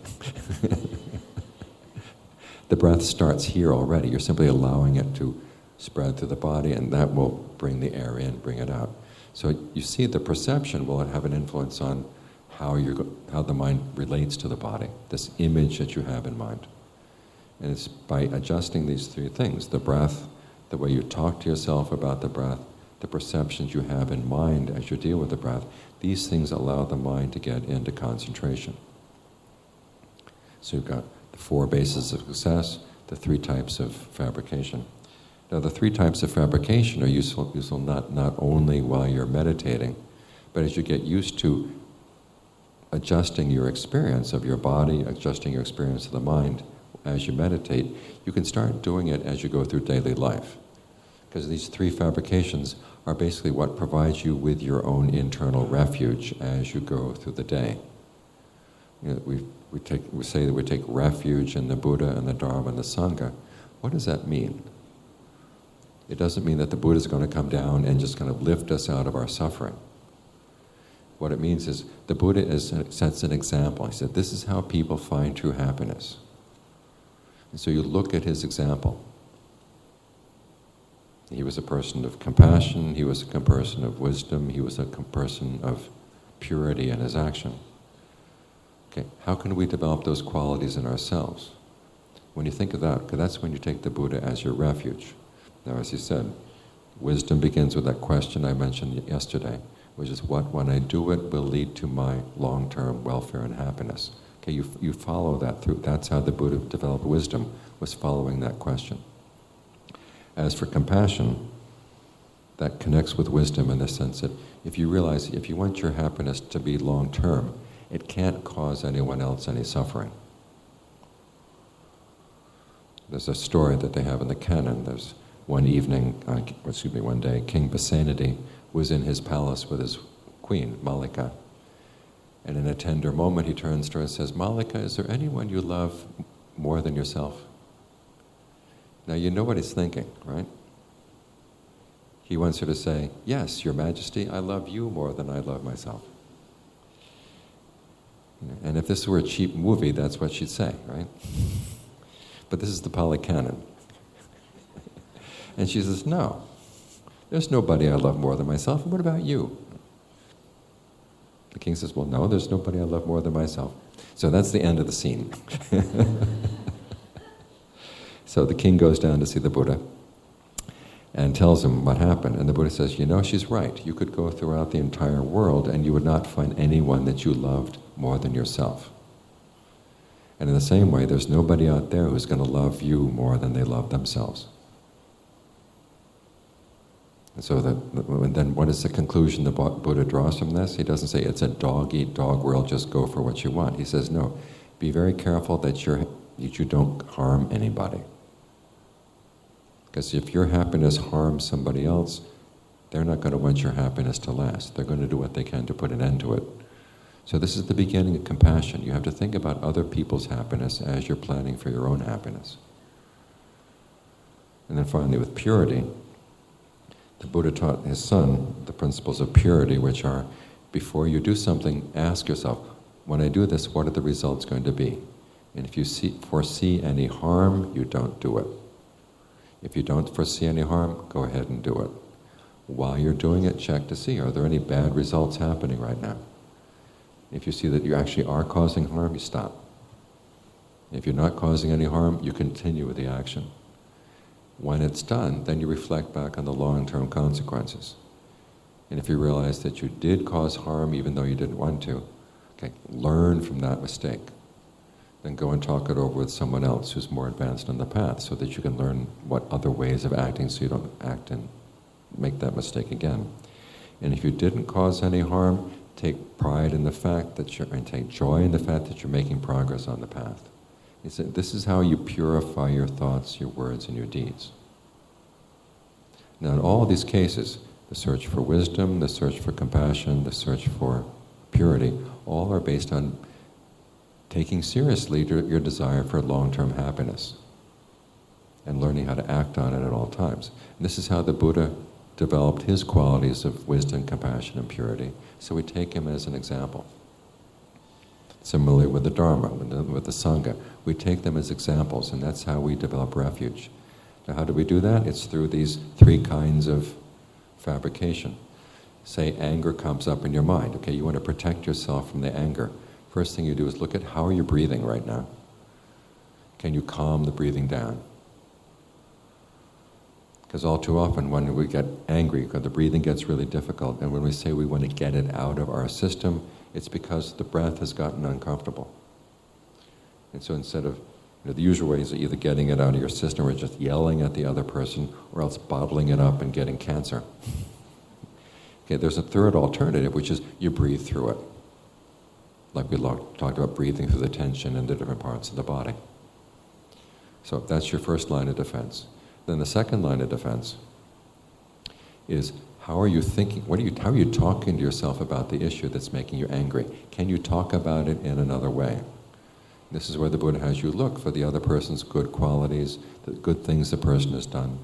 The breath starts here already. You're simply allowing it to spread through the body, and that will bring the air in, bring it out. So you see the perception will have an influence on how the mind relates to the body, this image that you have in mind. And it's by adjusting these three things, the breath, the way you talk to yourself about the breath, the perceptions you have in mind as you deal with the breath, these things allow the mind to get into concentration. So you've got the 4 bases of success, the 3 types of fabrication. Now the 3 types of fabrication are useful not only while you're meditating, but as you get used to adjusting your experience of your body, adjusting your experience of the mind as you meditate, you can start doing it as you go through daily life. Because these 3 fabrications are basically what provides you with your own internal refuge as you go through the day. You know, we say that we take refuge in the Buddha and the Dharma and the Sangha. What does that mean? It doesn't mean that the Buddha is going to come down and just kind of lift us out of our suffering. What it means is the Buddha sets an example. He said, this is how people find true happiness. And so you look at his example. He was a person of compassion, he was a person of wisdom, he was a person of purity in his action. Okay, how can we develop those qualities in ourselves? When you think of that, because that's when you take the Buddha as your refuge. Now, as he said, wisdom begins with that question I mentioned yesterday, which is what, when I do it, will lead to my long-term welfare and happiness. Okay, you follow that through. That's how the Buddha developed wisdom, was following that question. As for compassion, that connects with wisdom in the sense that if you realize, if you want your happiness to be long-term, it can't cause anyone else any suffering. There's a story that they have in the canon. There's one day, King Basenadi was in his palace with his queen, Malika. And in a tender moment, he turns to her and says, Malika, is there anyone you love more than yourself? Now, you know what he's thinking, right? He wants her to say, yes, Your Majesty, I love you more than I love myself. And if this were a cheap movie, that's what she'd say, right? But this is the Pali Canon. And she says, no, there's nobody I love more than myself. What about you? The king says, well, no, there's nobody I love more than myself. So that's the end of the scene. So the king goes down to see the Buddha and tells him what happened. And the Buddha says, you know, she's right. You could go throughout the entire world and you would not find anyone that you loved more than yourself. And in the same way, there's nobody out there who's going to love you more than they love themselves. And so then what is the conclusion the Buddha draws from this? He doesn't say it's a dog-eat-dog world, just go for what you want. He says, no, be very careful that you don't harm anybody. Because if your happiness harms somebody else, they're not going to want your happiness to last. They're going to do what they can to put an end to it. So this is the beginning of compassion. You have to think about other people's happiness as you're planning for your own happiness. And then finally, with purity, the Buddha taught his son the principles of purity, which are, before you do something, ask yourself, when I do this, what are the results going to be? And if you foresee any harm, you don't do it. If you don't foresee any harm, go ahead and do it. While you're doing it, check to see, are there any bad results happening right now? If you see that you actually are causing harm, you stop. If you're not causing any harm, you continue with the action. When it's done, then you reflect back on the long-term consequences. And if you realize that you did cause harm even though you didn't want to, okay, learn from that mistake. Then go and talk it over with someone else who's more advanced on the path so that you can learn what other ways of acting so you don't act and make that mistake again. And if you didn't cause any harm, take pride in the fact that and take joy in the fact that you're making progress on the path. This is how you purify your thoughts, your words, and your deeds. Now in all these cases, the search for wisdom, the search for compassion, the search for purity, all are based on taking seriously your desire for long-term happiness and learning how to act on it at all times. And this is how the Buddha developed his qualities of wisdom, compassion, and purity. So we take him as an example. Similarly with the Dharma, with the Sangha, we take them as examples, and that's how we develop refuge. Now how do we do that? It's through these three kinds of fabrication. Say anger comes up in your mind. Okay, you want to protect yourself from the anger. First thing you do is look at how are you breathing right now? Can you calm the breathing down? Because all too often when we get angry, the breathing gets really difficult, and when we say we want to get it out of our system, it's because the breath has gotten uncomfortable. And so instead of, the usual way is either getting it out of your system or just yelling at the other person, or else bottling it up and getting cancer. Okay, there's a third alternative, which is you breathe through it. Like we talked about breathing through the tension in the different parts of the body. So that's your first line of defense. Then the second line of defense is, how are you thinking? How are you talking to yourself about the issue that's making you angry? Can you talk about it in another way? This is where the Buddha has you look for the other person's good qualities, the good things the person has done.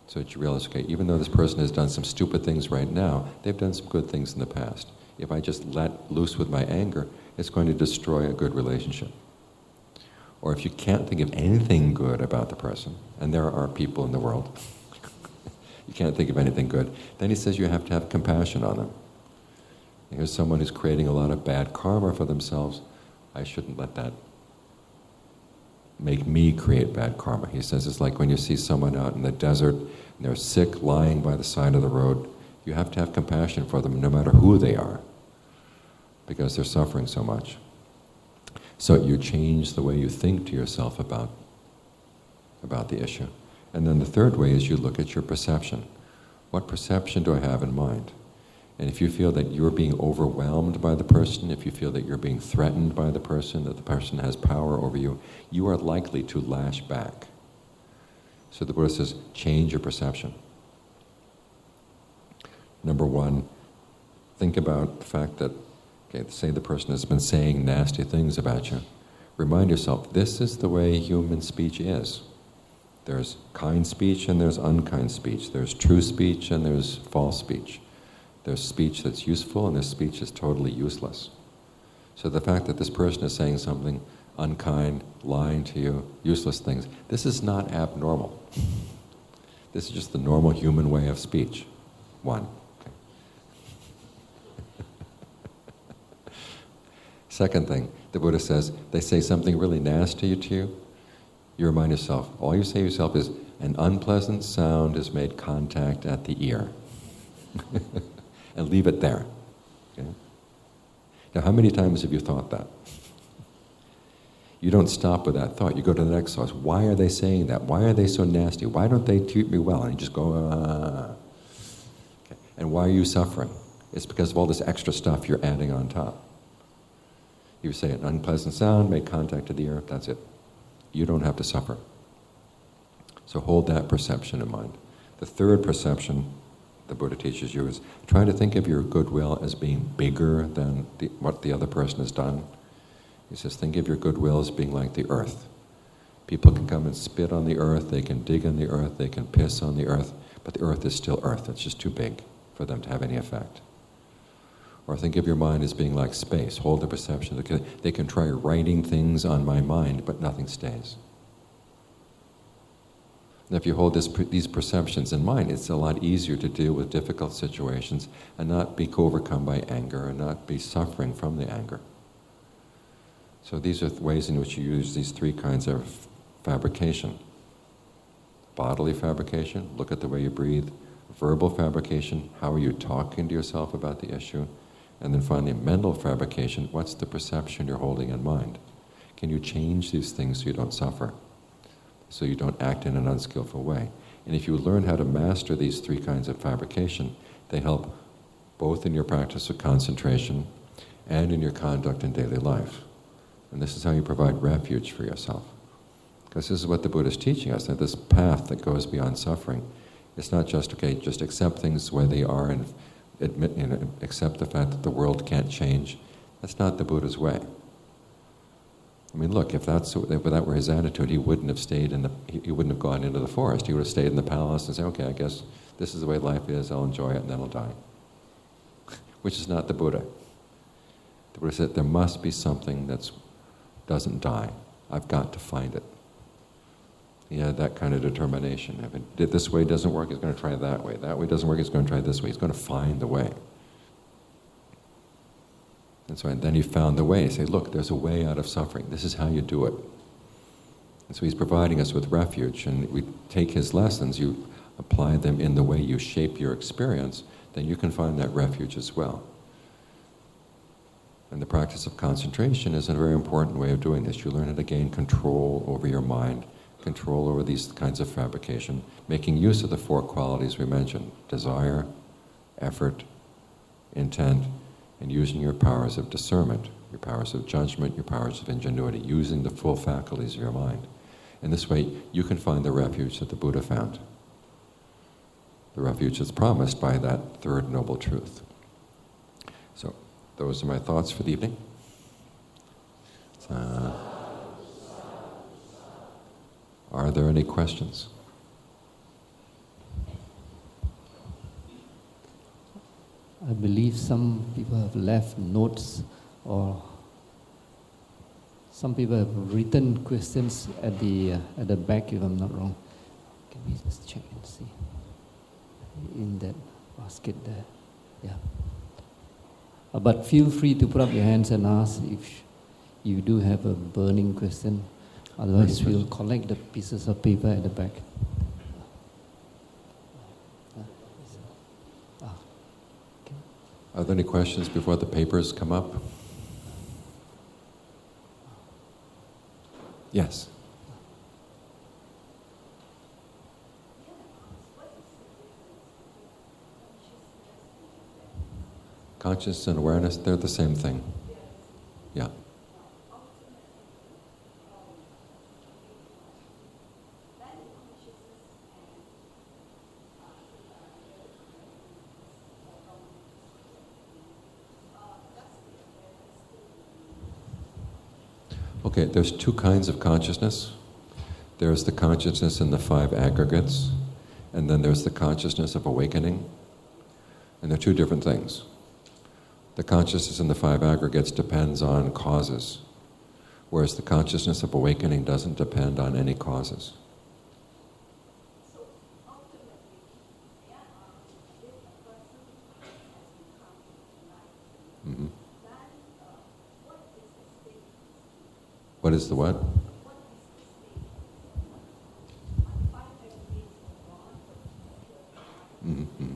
So that you realize, okay, even though this person has done some stupid things right now, they've done some good things in the past. If I just let loose with my anger, it's going to destroy a good relationship. Or if you can't think of anything good about the person, and there are people in the world, you can't think of anything good, then he says you have to have compassion on them. Here's someone who's creating a lot of bad karma for themselves. I shouldn't let that make me create bad karma. He says it's like when you see someone out in the desert and they're sick, lying by the side of the road. You have to have compassion for them no matter who they are, because they're suffering so much. So you change the way you think to yourself about the issue. And then the third way is you look at your perception. What perception do I have in mind? And if you feel that you're being overwhelmed by the person, if you feel that you're being threatened by the person, that the person has power over you, you are likely to lash back. So the Buddha says, change your perception. Number one, think about the fact that, okay, say the person has been saying nasty things about you. Remind yourself, this is the way human speech is. There's kind speech and there's unkind speech. There's true speech and there's false speech. There's speech that's useful and there's speech that's totally useless. So the fact that this person is saying something unkind, lying to you, useless things, this is not abnormal. This is just the normal human way of speech. One. Second thing, the Buddha says, they say something really nasty to you, you remind yourself, all you say to yourself is, an unpleasant sound has made contact at the ear. And leave it there. Okay? Now, how many times have you thought that? You don't stop with that thought. You go to the next thought. Why are they saying that? Why are they so nasty? Why don't they treat me well? And you just go, Okay. And why are you suffering? It's because of all this extra stuff you're adding on top. You say an unpleasant sound, make contact to the ear, that's it. You don't have to suffer. So hold that perception in mind. The third perception the Buddha teaches you is try to think of your goodwill as being bigger than what the other person has done. He says, think of your goodwill as being like the earth. People can come and spit on the earth, they can dig on the earth, they can piss on the earth, but the earth is still earth. It's just too big for them to have any effect. Or think of your mind as being like space. Hold the perception that they can try writing things on my mind, but nothing stays. And if you hold these perceptions in mind, it's a lot easier to deal with difficult situations and not be overcome by anger and not be suffering from the anger. So these are ways in which you use these three kinds of fabrication. Bodily fabrication, look at the way you breathe. Verbal fabrication, how are you talking to yourself about the issue? And then finally, mental fabrication, what's the perception you're holding in mind? Can you change these things so you don't suffer? So you don't act in an unskillful way. And if you learn how to master these three kinds of fabrication, they help both in your practice of concentration and in your conduct in daily life. And this is how you provide refuge for yourself. Because this is what the Buddha is teaching us, that this path that goes beyond suffering, it's not just, okay, just accept things where they are and accept the fact that the world can't change. That's not the Buddha's way. I mean, look, if that were his attitude, he wouldn't have stayed he wouldn't have gone into the forest. He would have stayed in the palace and said, okay, I guess this is the way life is, I'll enjoy it, and then I'll die. Which is not the Buddha. The Buddha said, there must be something that doesn't die. I've got to find it. He had that kind of determination. If this way doesn't work, he's going to try that way. That way doesn't work, he's going to try this way. He's going to find the way. And so then he found the way. He said, look, there's a way out of suffering. This is how you do it. And so he's providing us with refuge. And we take his lessons, you apply them in the way you shape your experience, then you can find that refuge as well. And the practice of concentration is a very important way of doing this. You learn how to gain control over your mind, control over these kinds of fabrication, making use of the four qualities we mentioned: desire, effort, intent, and using your powers of discernment, your powers of judgment, your powers of ingenuity, using the full faculties of your mind. In this way, you can find the refuge that the Buddha found. The refuge that's promised by that third noble truth. So, those are my thoughts for the evening. Are there any questions? I believe some people have left notes, or some people have written questions at the back, if I'm not wrong. Can we just check and see? In that basket there. Yeah. But feel free to put up your hands and ask if you do have a burning question. Otherwise, we'll collect the pieces of paper at the back. Are there any questions before the papers come up? Yes. Consciousness and awareness, they're the same thing. Yeah. Okay, there's two kinds of consciousness. There's the consciousness in the five aggregates, and then there's the consciousness of awakening. And they're two different things. The consciousness in the five aggregates depends on causes, whereas the consciousness of awakening doesn't depend on any causes. Mm-hmm. What is the what? Mm-hmm.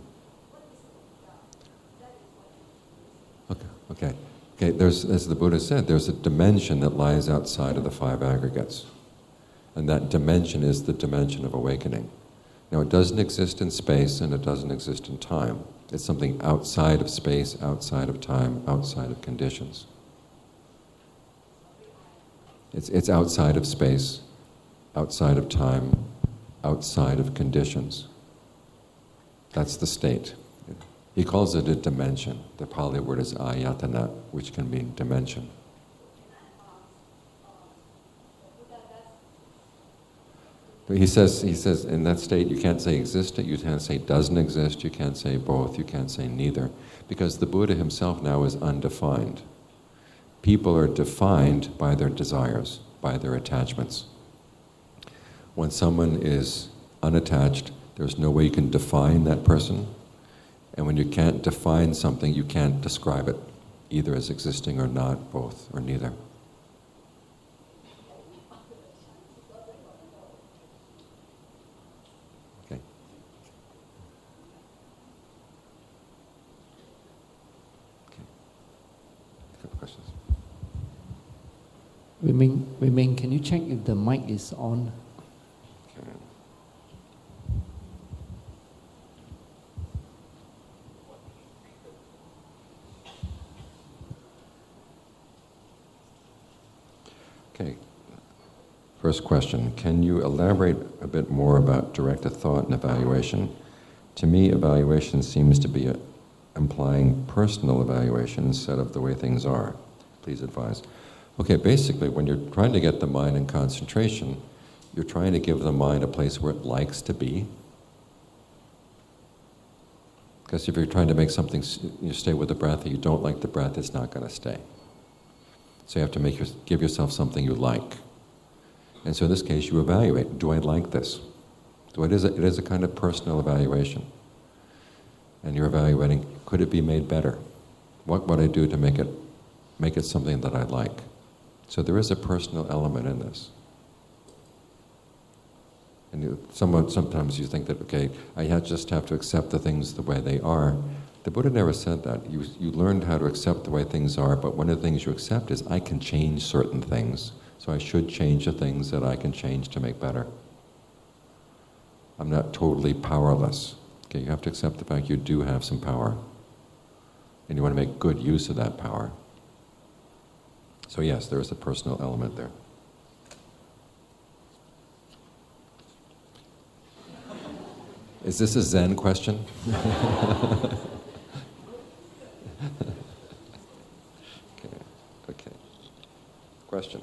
Okay. There's, as the Buddha said, there's a dimension that lies outside of the five aggregates. And that dimension is the dimension of awakening. Now, it doesn't exist in space and it doesn't exist in time. It's something outside of space, outside of time, outside of conditions. It's outside of space, outside of time, outside of conditions. That's the state. He calls it a dimension. The Pali word is ayatana, which can mean dimension. But he says in that state you can't say existed, you can't say doesn't exist, you can't say both, you can't say neither, because the Buddha himself now is undefined. People are defined by their desires, by their attachments. When someone is unattached, there's no way you can define that person. And when you can't define something, you can't describe it, either as existing or not, both, or neither. Okay. A couple questions. Wei Ming, can you check if the mic is on? Okay. First question, can you elaborate a bit more about directed thought and evaluation? To me, evaluation seems to be implying personal evaluation instead of the way things are. Please advise. Okay, basically, when you're trying to get the mind in concentration, you're trying to give the mind a place where it likes to be. Because if you're trying to make something, you stay with the breath, and you don't like the breath, it's not going to stay. So you have to give yourself something you like. And so in this case, you evaluate, do I like this? It is a kind of personal evaluation. And you're evaluating, could it be made better? What would I do to make it something that I like? So there is a personal element in this. And sometimes you think that, okay, I just have to accept the things the way they are. The Buddha never said that. You learned how to accept the way things are, but one of the things you accept is I can change certain things, so I should change the things that I can change to make better. I'm not totally powerless. Okay, you have to accept the fact you do have some power, and you want to make good use of that power. So yes, there is a personal element there. Is this a Zen question? Okay. Question.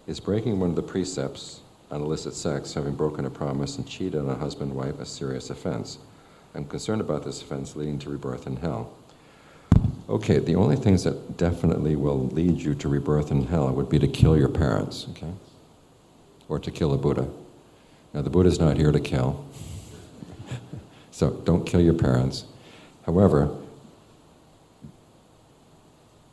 Is breaking one of the precepts on illicit sex, having broken a promise and cheated on a husband and wife, a serious offense? I'm concerned about this offense leading to rebirth in hell. Okay, the only things that definitely will lead you to rebirth in hell would be to kill your parents, okay? Or to kill a Buddha. Now, the Buddha's not here to kill. So don't kill your parents. However,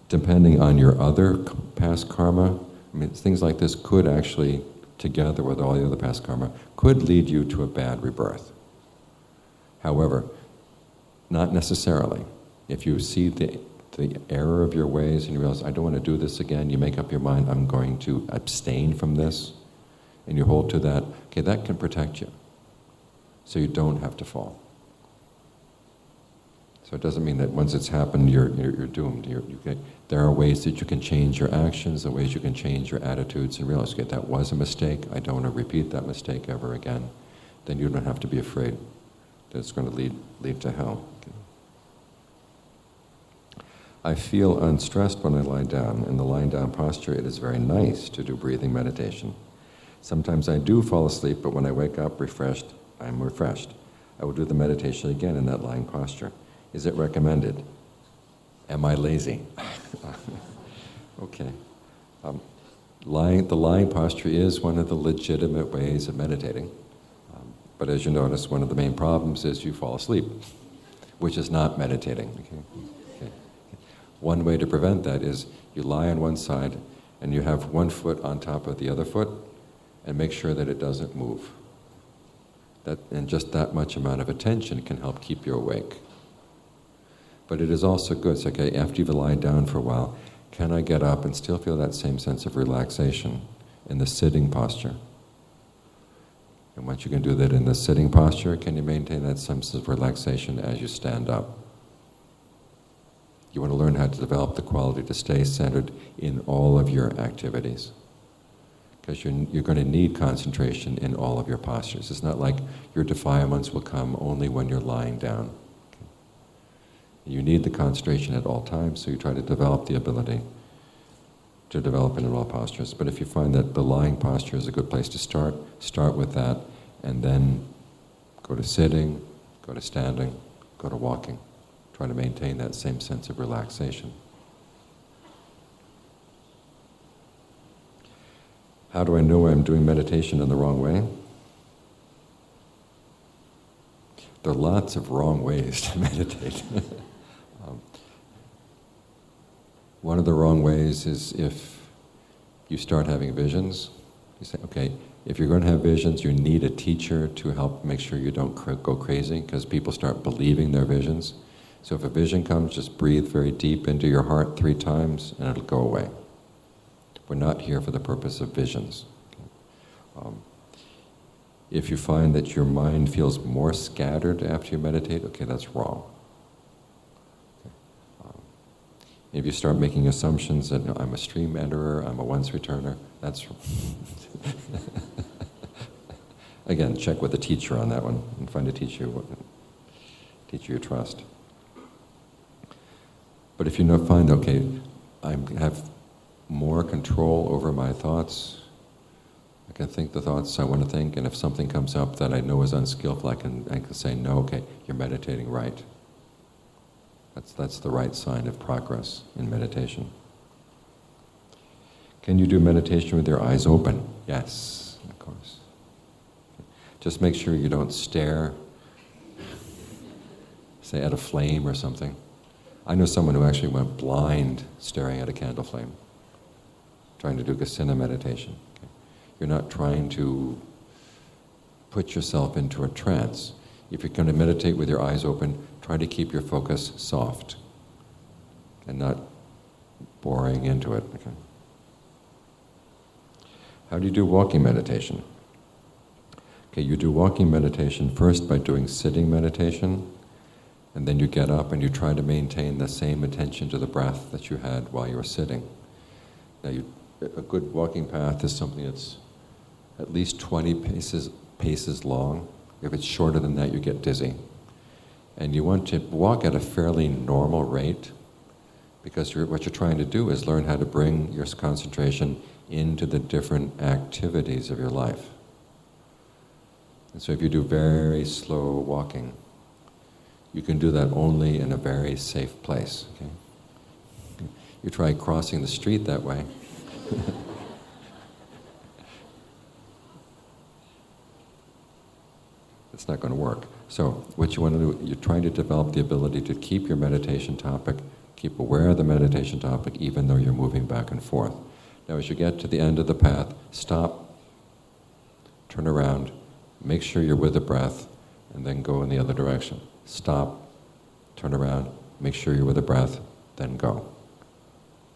depending on your other past karma, I mean, things like this could actually, together with all the other past karma, could lead you to a bad rebirth. However, not necessarily. If you see the error of your ways and you realize, I don't want to do this again, you make up your mind, I'm going to abstain from this, and you hold to that, okay, that can protect you. So you don't have to fall. So it doesn't mean that once it's happened, you're doomed. There are ways that you can change your actions, there are ways you can change your attitudes and realize, okay, that was a mistake, I don't want to repeat that mistake ever again. Then you don't have to be afraid that it's going to lead to hell. Okay. I feel unstressed when I lie down. In the lying down posture, it is very nice to do breathing meditation. Sometimes I do fall asleep, but when I wake up refreshed, I'm refreshed. I will do the meditation again in that lying posture. Is it recommended? Am I lazy? Okay. The lying posture is one of the legitimate ways of meditating. But as you notice, one of the main problems is you fall asleep, which is not meditating. Okay. One way to prevent that is you lie on one side and you have one foot on top of the other foot, and make sure that it doesn't move. And just that much amount of attention can help keep you awake. But it is also good, it's okay, after you've lied down for a while, can I get up and still feel that same sense of relaxation in the sitting posture? And once you can do that in the sitting posture, can you maintain that sense of relaxation as you stand up? You want to learn how to develop the quality to stay centered in all of your activities. Because you're going to need concentration in all of your postures. It's not like your defilements will come only when you're lying down. You need the concentration at all times, so you try to develop the ability to develop in all postures. But if you find that the lying posture is a good place to start with that, and then go to sitting, go to standing, go to walking. Try to maintain that same sense of relaxation. How do I know I'm doing meditation in the wrong way? There are lots of wrong ways to meditate. One of the wrong ways is if you start having visions. You say, okay, if you're going to have visions, you need a teacher to help make sure you don't go crazy, because people start believing their visions. So if a vision comes, just breathe very deep into your heart 3 times and it'll go away. We're not here for the purpose of visions. If you find that your mind feels more scattered after you meditate, okay, that's wrong. If you start making assumptions that I'm a stream enterer, I'm a once returner, that's again, check with the teacher on that one and find a teacher you trust. But if you find, okay, I have more control over my thoughts, I can think the thoughts I want to think, and if something comes up that I know is unskillful, I can say, no, okay, you're meditating right. That's the right sign of progress in meditation. Can you do meditation with your eyes open? Yes, of course. Just make sure you don't stare, say at a flame or something. I know someone who actually went blind staring at a candle flame, trying to do Kasina meditation. Okay? You're not trying to put yourself into a trance. If you're going to meditate with your eyes open, try to keep your focus soft and not boring into it. Okay? How do you do walking meditation? Okay, you do walking meditation first by doing sitting meditation, and then you get up and you try to maintain the same attention to the breath that you had while you were sitting. Now, a good walking path is something that's at least 20 paces long. If it's shorter than that, you get dizzy. And you want to walk at a fairly normal rate, because what you're trying to do is learn how to bring your concentration into the different activities of your life. And so if you do very slow walking, you can do that only in a very safe place. Okay? You try crossing the street that way. It's not going to work. So what you want to do, you're trying to develop the ability to keep your meditation topic, keep aware of the meditation topic, even though you're moving back and forth. Now as you get to the end of the path, stop, turn around, make sure you're with the breath, and then go in the other direction. Stop, turn around, make sure you're with the breath, then go.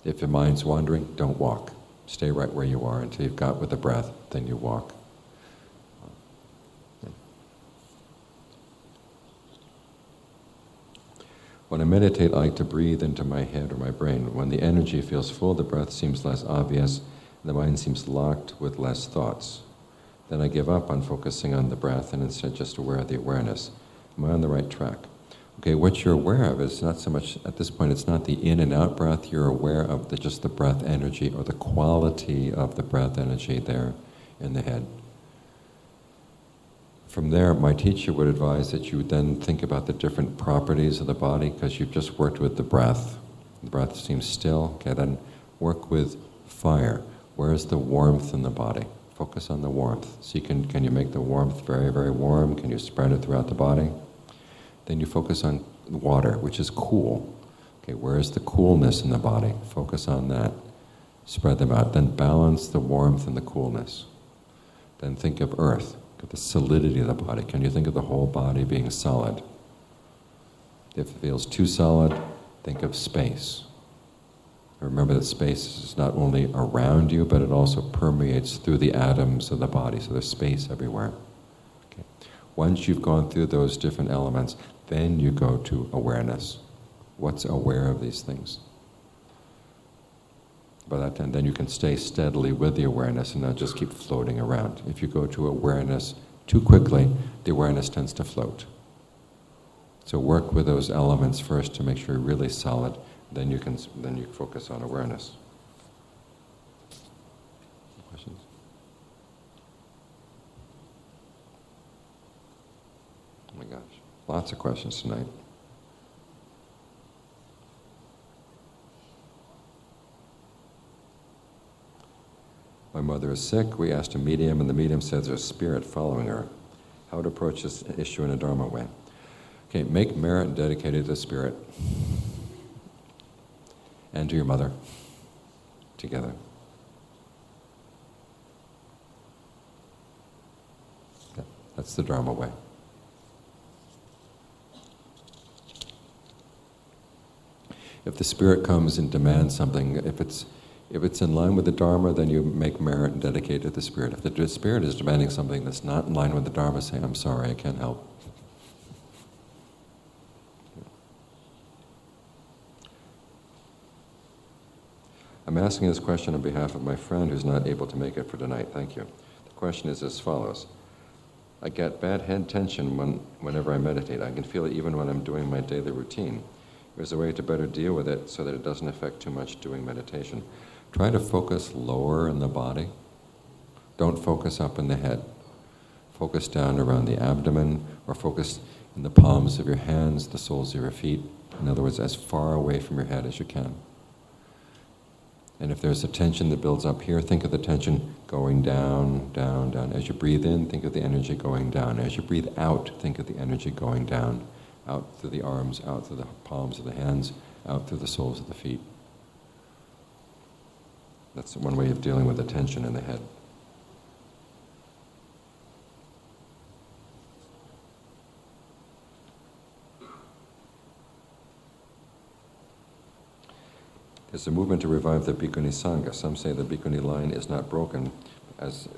If your mind's wandering, don't walk. Stay right where you are until you've got with the breath, then you walk. When I meditate, I like to breathe into my head or my brain. When the energy feels full, the breath seems less obvious, and the mind seems locked with less thoughts. Then I give up on focusing on the breath and instead just aware of the awareness. Am I on the right track? Okay, what you're aware of is not so much, at this point, it's not the in and out breath. You're aware of just the breath energy or the quality of the breath energy there in the head. From there, my teacher would advise that you then think about the different properties of the body, because you've just worked with the breath. The breath seems still. Okay, then work with fire. Where is the warmth in the body? Focus on the warmth. So can you make the warmth very, very warm? Can you spread it throughout the body? Then you focus on water, which is cool. Okay, where is the coolness in the body? Focus on that. Spread them out. Then balance the warmth and the coolness. Then think of earth, of the solidity of the body. Can you think of the whole body being solid? If it feels too solid, think of space. Remember that space is not only around you, but it also permeates through the atoms of the body, so there's space everywhere. Okay. Once you've gone through those different elements, then you go to awareness. What's aware of these things? By that time, then you can stay steadily with the awareness and not just keep floating around. If you go to awareness too quickly, the awareness tends to float. So work with those elements first to make sure you're really solid. Then you focus on awareness. Questions? Oh my gosh, lots of questions tonight. My mother is sick. We asked a medium, and the medium says there's a spirit following her. How to approach this issue in a Dharma way? Okay, make merit dedicated to the spirit and to your mother together. Okay, that's the Dharma way. If the spirit comes and demands something, if it's in line with the Dharma, then you make merit and dedicate to the spirit. If the spirit is demanding something that's not in line with the Dharma, say, I'm sorry, I can't help. I'm asking this question on behalf of my friend who's not able to make it for tonight. Thank you. The question is as follows. I get bad head tension whenever I meditate. I can feel it even when I'm doing my daily routine. There's a way to better deal with it so that it doesn't affect too much doing meditation. Try to focus lower in the body. Don't focus up in the head. Focus down around the abdomen, or focus in the palms of your hands, the soles of your feet. In other words, as far away from your head as you can. And if there's a tension that builds up here, think of the tension going down, down, down. As you breathe in, think of the energy going down. As you breathe out, think of the energy going down. Out through the arms, out through the palms of the hands, out through the soles of the feet. That's one way of dealing with the tension in the head. There's a movement to revive the Bhikkhuni Sangha. Some say the Bhikkhuni line is not broken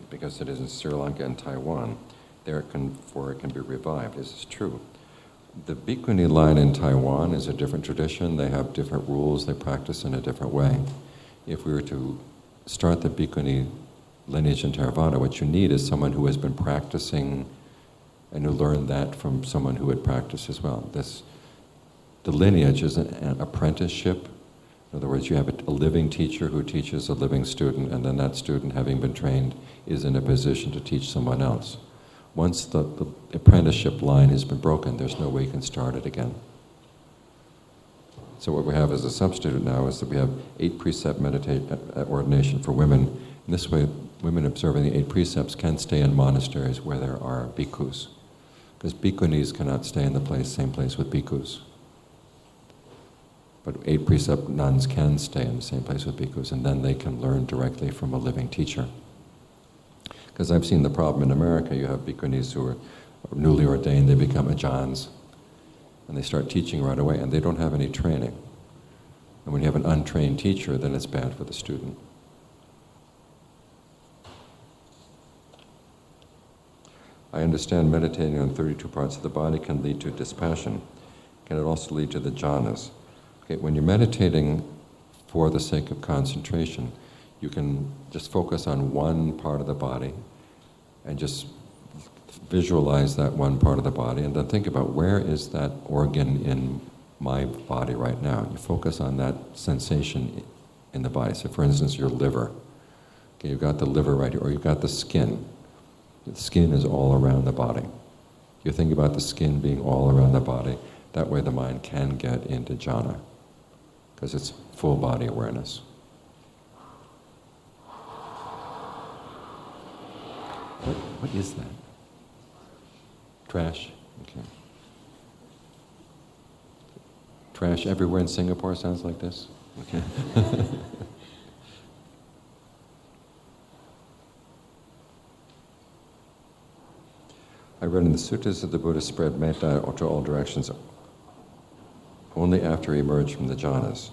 because it is in Sri Lanka and Taiwan. Therefore it can be revived. This is true. The Bhikkhuni line in Taiwan is a different tradition. They have different rules. They practice in a different way. If we were to start the Bhikkhuni lineage in Theravada, what you need is someone who has been practicing and who learned that from someone who had practiced as well. The lineage is an apprenticeship. In other words, you have a living teacher who teaches a living student, and then that student, having been trained, is in a position to teach someone else. Once the apprenticeship line has been broken, there's no way you can start it again. So what we have as a substitute now is that we have 8 precept ordination for women. And this way, women observing the 8 precepts can stay in monasteries where there are bhikkhus. Because bhikkhunis cannot stay in the same place with bhikkhus. But 8 precept nuns can stay in the same place with bhikkhus, and then they can learn directly from a living teacher. Because I've seen the problem in America. You have bhikkhunis who are newly ordained, they become ajahns, and they start teaching right away, and they don't have any training. And when you have an untrained teacher, then it's bad for the student. I understand meditating on 32 parts of the body can lead to dispassion. Can it also lead to the jhanas? Okay, when you're meditating for the sake of concentration, you can just focus on one part of the body and just visualize that one part of the body, and then think about where is that organ in my body right now. You focus on that sensation in the body. So for instance, your liver. Okay, you've got the liver right here, or you've got the skin. The skin is all around the body. You think about the skin being all around the body, that way the mind can get into jhana, because it's full body awareness. What is that? Trash? Okay. Trash everywhere in Singapore sounds like this? Okay. I read in the suttas that the Buddha spread metta to all directions only after he emerged from the jhanas.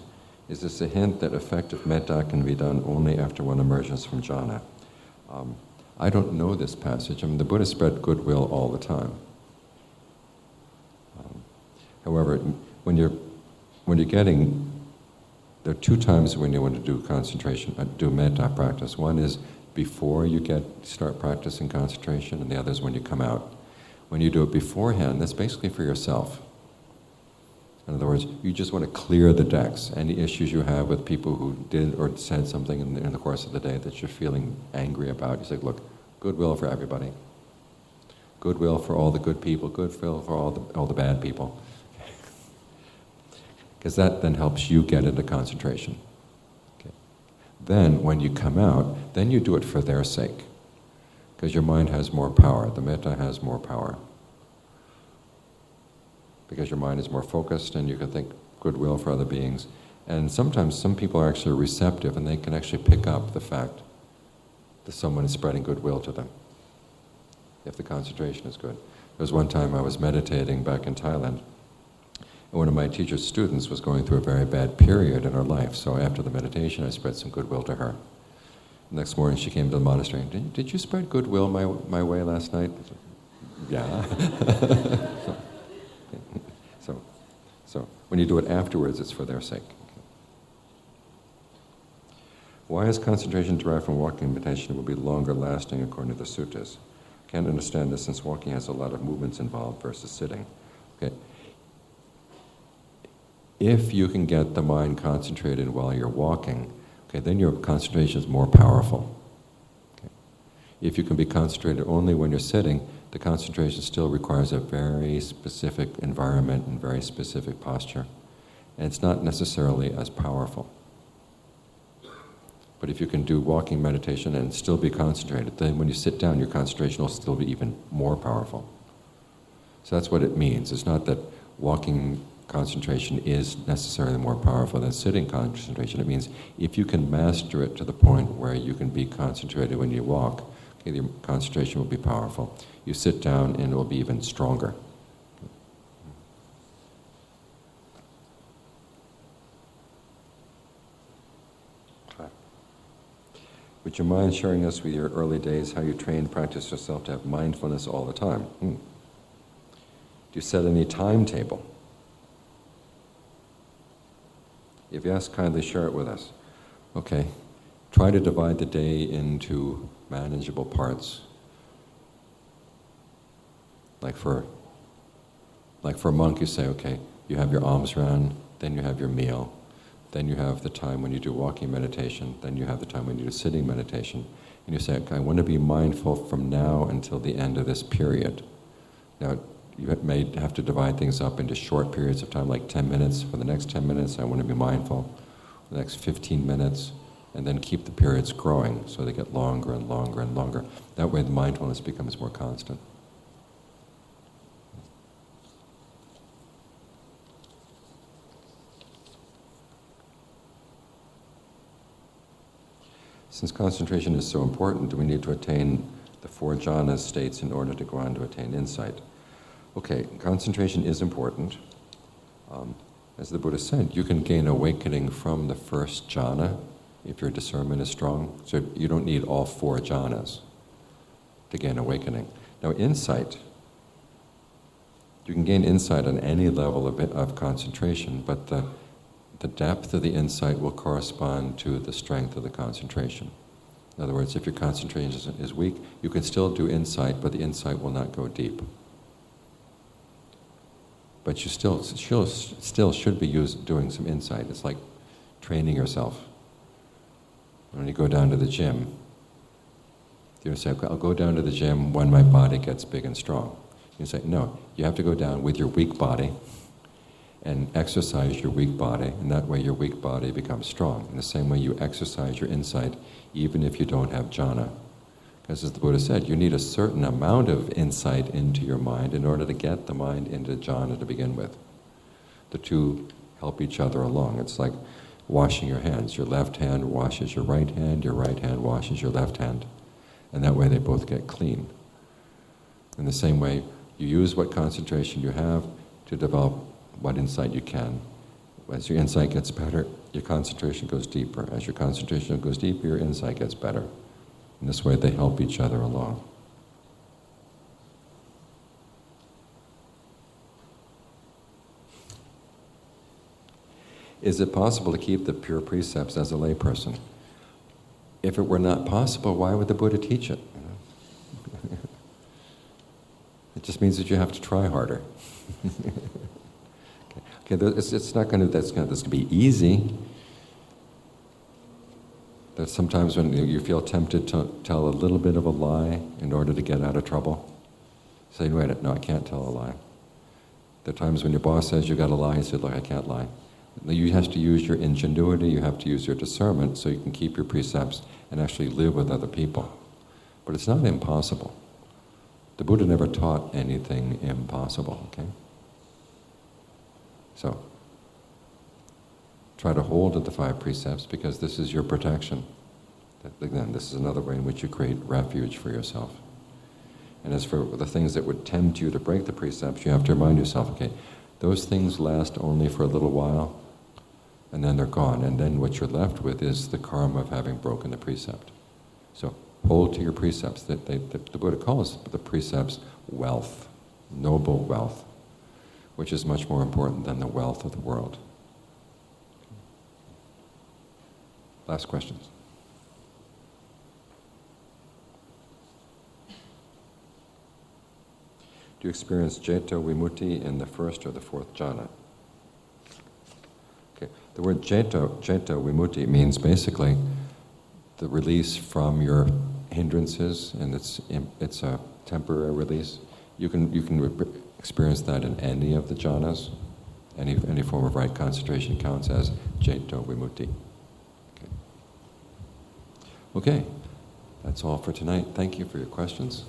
Is this a hint that effective metta can be done only after one emerges from jhana? I don't know this passage. I mean, the Buddha spread goodwill all the time. However, when you're getting, there are two times when you want to do concentration, do metta practice. One is before you start practicing concentration, and the other is when you come out. When you do it beforehand, that's basically for yourself. In other words, you just want to clear the decks. Any issues you have with people who did or said something in the course of the day that you're feeling angry about, you say, look, goodwill for everybody. Goodwill for all the good people, goodwill for all the bad people. Because that then helps you get into concentration. Okay. Then, when you come out, then you do it for their sake. Because your mind has more power. The metta has more power. Because your mind is more focused and you can think goodwill for other beings. And sometimes some people are actually receptive and they can actually pick up the fact that someone is spreading goodwill to them, if the concentration is good. There was one time I was meditating back in Thailand, and one of my teacher's students was going through a very bad period in her life. So after the meditation, I spread some goodwill to her. Next morning she came to the monastery. Did you spread goodwill my way last night? I said, yeah. So when you do it afterwards, it's for their sake. Why is concentration derived from walking meditation will be longer lasting according to the suttas? Can't understand this since walking has a lot of movements involved versus sitting. Okay. If you can get the mind concentrated while you're walking, okay, then your concentration is more powerful. Okay. If you can be concentrated only when you're sitting, the concentration still requires a very specific environment and very specific posture. And it's not necessarily as powerful. But if you can do walking meditation and still be concentrated, then when you sit down, your concentration will still be even more powerful. So that's what it means. It's not that walking concentration is necessarily more powerful than sitting concentration. It means if you can master it to the point where you can be concentrated when you walk, okay, your concentration will be powerful. You sit down and it will be even stronger. Would you mind sharing us with your early days how you trained, practiced yourself to have mindfulness all the time? Do you set any timetable? If yes, kindly share it with us. Okay. Try to divide the day into manageable parts. Like for a monk, you say, okay, you have your alms round, then you have your meal, then you have the time when you do walking meditation, then you have the time when you do sitting meditation. And you say, okay, I want to be mindful from now until the end of this period. Now, you may have to divide things up into short periods of time, like 10 minutes. For the next 10 minutes, I want to be mindful. For the next 15 minutes, and then keep the periods growing so they get longer and longer and longer. That way the mindfulness becomes more constant. Since concentration is so important, do we need to attain the 4 jhana states in order to go on to attain insight? Okay, concentration is important. As the Buddha said, you can gain awakening from the first jhana if your discernment is strong. So you don't need all 4 jhanas to gain awakening. Now insight, you can gain insight on any level of concentration, but the depth of the insight will correspond to the strength of the concentration. In other words, if your concentration is weak, you can still do insight, but the insight will not go deep. But you still should be doing some insight. It's like training yourself. When you go down to the gym, you say, okay, I'll go down to the gym when my body gets big and strong. You say, no, you have to go down with your weak body and exercise your weak body, and that way your weak body becomes strong. In the same way you exercise your insight, even if you don't have jhana. Because as the Buddha said, you need a certain amount of insight into your mind in order to get the mind into jhana to begin with. The two help each other along. It's like washing your hands. Your left hand washes your right hand washes your left hand. And that way they both get clean. In the same way, you use what concentration you have to develop what insight you can. As your insight gets better, your concentration goes deeper. As your concentration goes deeper, your insight gets better. In this way, they help each other along. Is it possible to keep the pure precepts as a layperson? If it were not possible, why would the Buddha teach it? It just means that you have to try harder. Okay, it's not going to. This going to be easy. That sometimes when you feel tempted to tell a little bit of a lie in order to get out of trouble, say, "Wait, no, I can't tell a lie." There are times when your boss says you got to lie. You say, "Look, I can't lie." You have to use your ingenuity. You have to use your discernment so you can keep your precepts and actually live with other people. But it's not impossible. The Buddha never taught anything impossible, okay? So, try to hold to the 5 precepts because this is your protection. Again, this is another way in which you create refuge for yourself. And as for the things that would tempt you to break the precepts, you have to remind yourself, okay, those things last only for a little while, and then they're gone. And then what you're left with is the karma of having broken the precept. So, hold to your precepts. The Buddha calls the precepts wealth, noble wealth, which is much more important than the wealth of the world. Last questions. Do you experience Jeta Vimutti in the 1st or the 4th jhana? Okay. The word Jeta Vimutti means basically the release from your hindrances, and it's a temporary release. You can experience that in any of the jhanas. Any form of right concentration counts as Jeta Vimutti. Okay, that's all for tonight. Thank you for your questions.